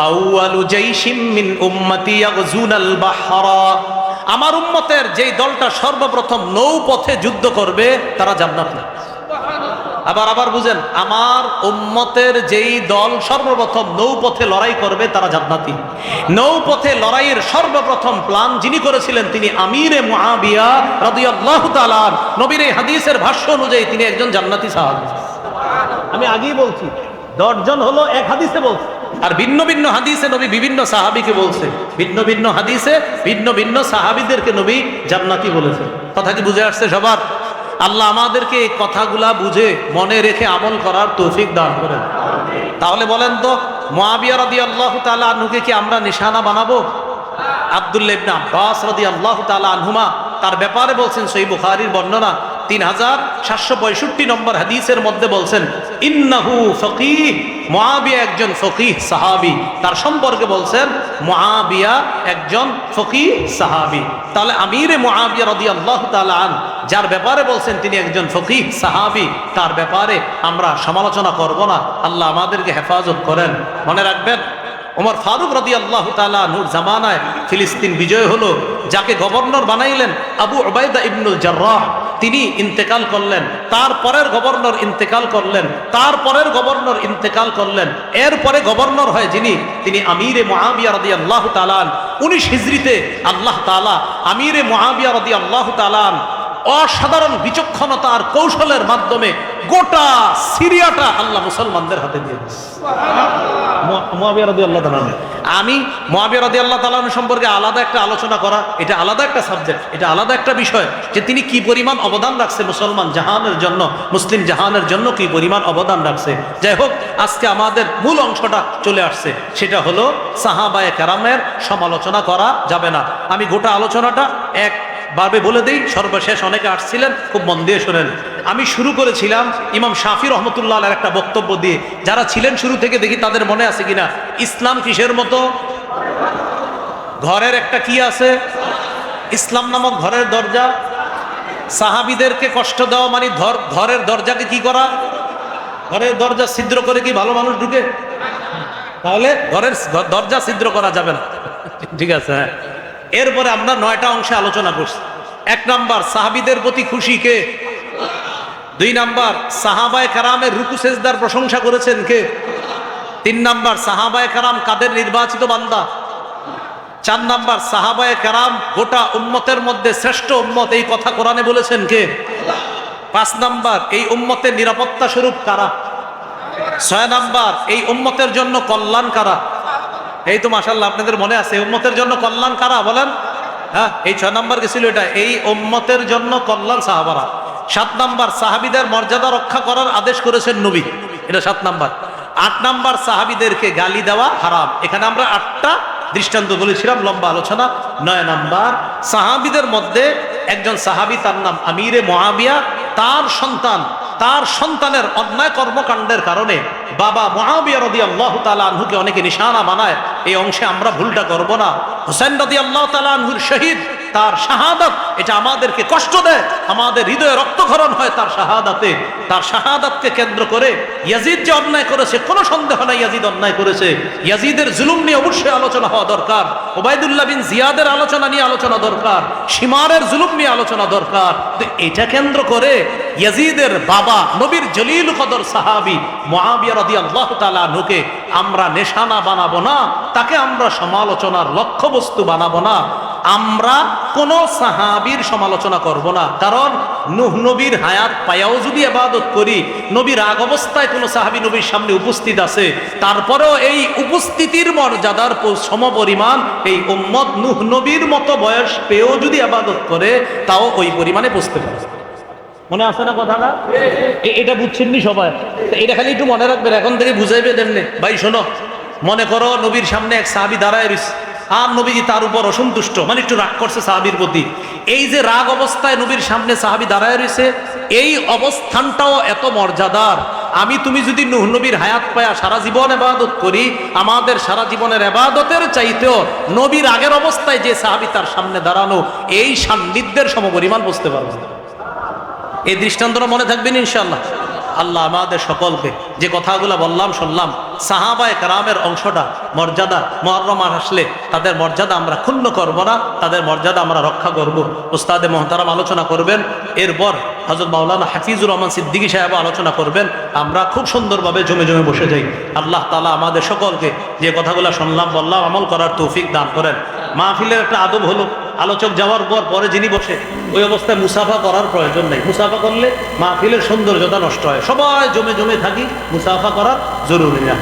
আউয়ালু জাইশিম মিন উম্মতি ইয়াগজুনাল বাহরা, আমার উম্মতের যেই দলটা সর্বপ্রথম নৌপথে যুদ্ধ করবে তারা জান্নাতে। আবার বুঝেন, আমার উম্মতের যেই দল সর্বপ্রথম নৌপথে লড়াই করবে তারা জান্নাতি। নৌপথে লড়াইয়ের সর্বপ্রথম প্ল্যান যিনি করেছিলেন তিনি আমিরে মুআবিয়া রাদিয়াল্লাহু তাআলা। নবীর এই হাদিসের ভাষ্য অনুযায়ী তিনি একজন জান্নাতি সাহাবী। আমি আগেই বলছি, 10 জন হলো এক হাদিসে বলছে, আর ভিন্ন ভিন্ন হাদিসে নবী বিভিন্ন সাহাবীকে বলছে, ভিন্ন ভিন্ন হাদিসে ভিন্ন ভিন্ন সাহাবীদেরকে নবী জান্নাতি বলেছে। কথা কি বুঝে আসছে সবার? আল্লাহ আমাদেরকে এই কথাগুলা বুঝে মনে রেখে আমল করার তৌফিক দান করেন। তাহলে বলেন তো, মুআবিয়া রাদিয়াল্লাহু তাআলা আনহুকে কি আমরা নিশানা বানাবো? আব্দুল্লাহ ইবনে আব্বাস রাদিয়াল্লাহু তাআলা আনহুমা তার ব্যাপারে বলছেন, সহিহ বুখারীর বর্ণনা 3765 নম্বর হাদিসের মধ্যে বলছেন, ইন্নাহু ফকিহ, মুআবিয়া একজন ফকিহ সাহাবী। তার সম্পর্কে বলছেন মুআবিয়া একজন ফকিহ সাহাবী। তাহলে আমিরে মুআবিয়া রাদিয়াল্লাহু তাআলা আন, যার ব্যাপারে বলছেন তিনি একজন ফকিহ সাহাবী, তার ব্যাপারে আমরা সমালোচনা করব না। আল্লাহ আমাদেরকে হেফাজত করেন। মনে রাখবেন, ওমর ফারুক রাদিয়াল্লাহু তাআলা নূর জামানায় ফিলিস্তিন বিজয় হলো, যাকে গভর্নর বানাইলেন আবু উবাইদা ইবনুল জাররাহ, তিনি ইন্তেকাল করলেন। তারপরের গভর্নর ইন্তেকাল করলেন, তারপরের গভর্নর ইন্তেকাল করলেন। এরপরে গভর্নর হয় যিনি, তিনি আমিরে মুআবিয়া রাদিয়াল্লাহু তাআলা। 19 হিজরিতে আল্লাহ তাআলা আমিরে মুআবিয়া রাদিয়াল্লাহু তাআলা অসাধারণ বিচক্ষণতা আর কৌশলের মাধ্যমে গোটা সিরিয়াটা আল্লাহ মুসলমানদের হাতে দিয়ে দিয়েছে। মুআবিয়া রাদিয়াল্লাহু তাআলা, আমি মুআবিয়া রাদিয়াল্লাহু তাআলা সম্পর্কে আলাদা একটা আলোচনা করা, এটা আলাদা একটা সাবজেক্ট, এটা আলাদা একটা বিষয়, যে তিনি কি পরিমাণ অবদান রাখছে মুসলমান জাহানের জন্য, মুসলিম জাহানের জন্য কি পরিমাণ অবদান রাখছে। যাই হোক, আজকে আমাদের মূল অংশটা চলে আসছে, সেটা হলো সাহাবায়ে কেরামের সমালোচনা করা যাবে না। আমি গোটা আলোচনাটা একভাবে বলে দিই, সর্বশেষ অনেকে আসছিলেন, খুব মন দিয়ে শোনেন। আমি শুরু করেছিলাম ইমাম শাফি রহমতুল্লাহ আলাইহির একটা বক্তব্য দিয়ে, যারা ছিলেন শুরু থেকে দেখি তাদের মনে আছে কিনা, ইসলাম কিসের মতো? ঘরের একটা কি আছে? ইসলাম নামক ঘরের দরজা। সাহাবীদেরকে কষ্ট দেওয়া মানে ঘরের দরজাকে কি করা? ঘরের দরজা ছিদ্র করে কি ভালো মানুষ ঢুকে? তাহলে ঘরের দরজা ছিদ্র করা যাবে না। ঠিক আছে, হ্যাঁ। এরপরে আমরা 9টা অংশে আলোচনা করছি। 1 নাম্বার, সাহাবীদের প্রতি খুশি কে? 2 নাম্বার, সাহাবায়ে কেরামের রুকু সেজদার প্রশংসা করেছেন কে? 3 নাম্বার, সাহাবায়ে কেরাম কাদের নির্বাচিত বান্দা? 4 নাম্বার, সাহাবায়ে কেরাম গোটা উম্মতের মধ্যে শ্রেষ্ঠ উম্মত, এই কথা কোরআনে বলেছেন কে? 5 নাম্বার, এই উম্মতের নিরাপত্তা স্বরূপ কারা? 6 নাম্বার, এই উম্মতের জন্য কল্যাণ কারা? এই তো মাশাআল্লাহ আপনাদের মনে আছে, উম্মতের জন্য কল্যাণ কারা বলেন? হ্যাঁ, এই 6 নাম্বার গেছিল, এটা এই উম্মতের জন্য কল্যাণ সাহাবারা। 7 নাম্বার, সাহাবীদের মর্যাদা রক্ষা করার আদেশ করেছেন নবী, এটা 7 নাম্বার। 8 নাম্বার, সাহাবীদেরকে গালি দেওয়া হারাম। এখানে আমরা 8টা দৃষ্টান্ত বলেছিলাম, লম্বা আলোচনা। 9 নাম্বার, সাহাবীদের মধ্যে একজন সাহাবী, তার নাম আমিরে মুআবিয়া, তার সন্তানের অন্যায় কর্মকাণ্ডের কারণে বাবা মুআবিয়া রাদিয়াল্লাহু তাআলা আনহুকে অনেকে নিশানা বানায়। এই অংশে আমরা ভুলটা করব না। হুসাইন রাদিয়াল্লাহু তাআলা আনহুর শহীদ তার শাহাদাত এটা আমাদেরকে কষ্ট দেয়, আমাদের হৃদয়ে রক্তক্ষরণ হয় তার শাহাদাতে। তার শাহাদাতকে কেন্দ্র করে ইয়াজিদ যে অন্যায় করেছে কোনো সন্দেহ নাই, ইয়াজিদ অন্যায় করেছে। ইয়াজিদের জুলুম নিয়ে অবশ্যই আলোচনা হওয়া দরকার, ওবায়দুল্লাহ বিন জিয়াদের আলোচনা নিয়ে আলোচনা দরকার, শিমারের জুলুম নিয়ে আলোচনা দরকার। তো এটা কেন্দ্র করে ইয়াজিদের বাবা নবীর জলিল কদর সাহাবী মুআবিয়া রাদিয়াল্লাহু তাআলা আনহুকে আমরা নিশানা বানাবো না, তাকে আমরা সমালোচনার লক্ষ্যবস্তু বানাবো না, আমরা কোন সাহাবীর সমালোচনা করব না। কারণ নূহ নবীর হায়াত পায়াও যদি ইবাদত করি, নবীর আগ অবস্থায় কোন সাহাবী নবীর সামনে উপস্থিত আছে, তারপরেও এই উপস্থিতির মর্যাদার সমপরিমাণ এই উম্মত নূহ নবীর মতো বয়স পেয়েও যদি ইবাদত করে, তাও ওই পরিমাণে বুঝতে পারে। মনে আছে না কথাটা? এটা বুঝছেন নি সবাই? এটা খালি একটু মনে রাখবেন, এখন থেকে বুঝাইবে দেননি। ভাই শোনো, মনে করো নবীর সামনে এক সাহাবী দাঁড়ায় রয়েছে, আর নবীজি তার উপর অসন্তুষ্ট, মানে একটু রাগ করছে সাহাবীর প্রতি। এই যে রাগ অবস্থায় নবীর সামনে সাহাবী দাঁড়ায় রয়েছে, এই অবস্থানটাও এত মর্যাদার। আমি তুমি যদি নূহ নবীর হায়াত পায়া সারা জীবন ইবাদত করি, আমাদের সারা জীবনের ইবাদতের চাইতেও নবীর আগের অবস্থায় যে সাহাবী তার সামনে দাঁড়ানো, এই সান্নিধ্যের সমপরিমাণ বুঝতে পারবো। এই দৃষ্টান্তটা মনে থাকবেন ইনশাআল্লাহ। আল্লাহ আমাদের সকলকে যে কথাগুলো বললাম শুনলাম, সাহাবায়ে কেরামের অংশটা মর্যাদা, মুহররম মাস আসলে তাদের মর্যাদা আমরা ক্ষুণ্ণ করব না, তাদের মর্যাদা আমরা রক্ষা করব। উস্তাদে মুহতারাম আলোচনা করবেন, এরপর হযরত মাওলানা হাফিজুর রহমান সিদ্দিকী সাহেব আলোচনা করবেন। আমরা খুব সুন্দরভাবে জমে জমে বসে যাই। আল্লাহ তাআলা আমাদের সকলকে যে কথাগুলো শুনলাম বললাম আমল করার তৌফিক দান করেন। মাহফিলের একটা আদব হলো, আলোচক যাওয়ার পর পরে যিনি বসে ওই অবস্থায় মুসাফা করার প্রয়োজন নেই। মুসাফা করলে মাহফিলের সৌন্দর্যতা নষ্ট হয়। সবাই জমে জমে থাকি, মুসাফা করার জরুরি না।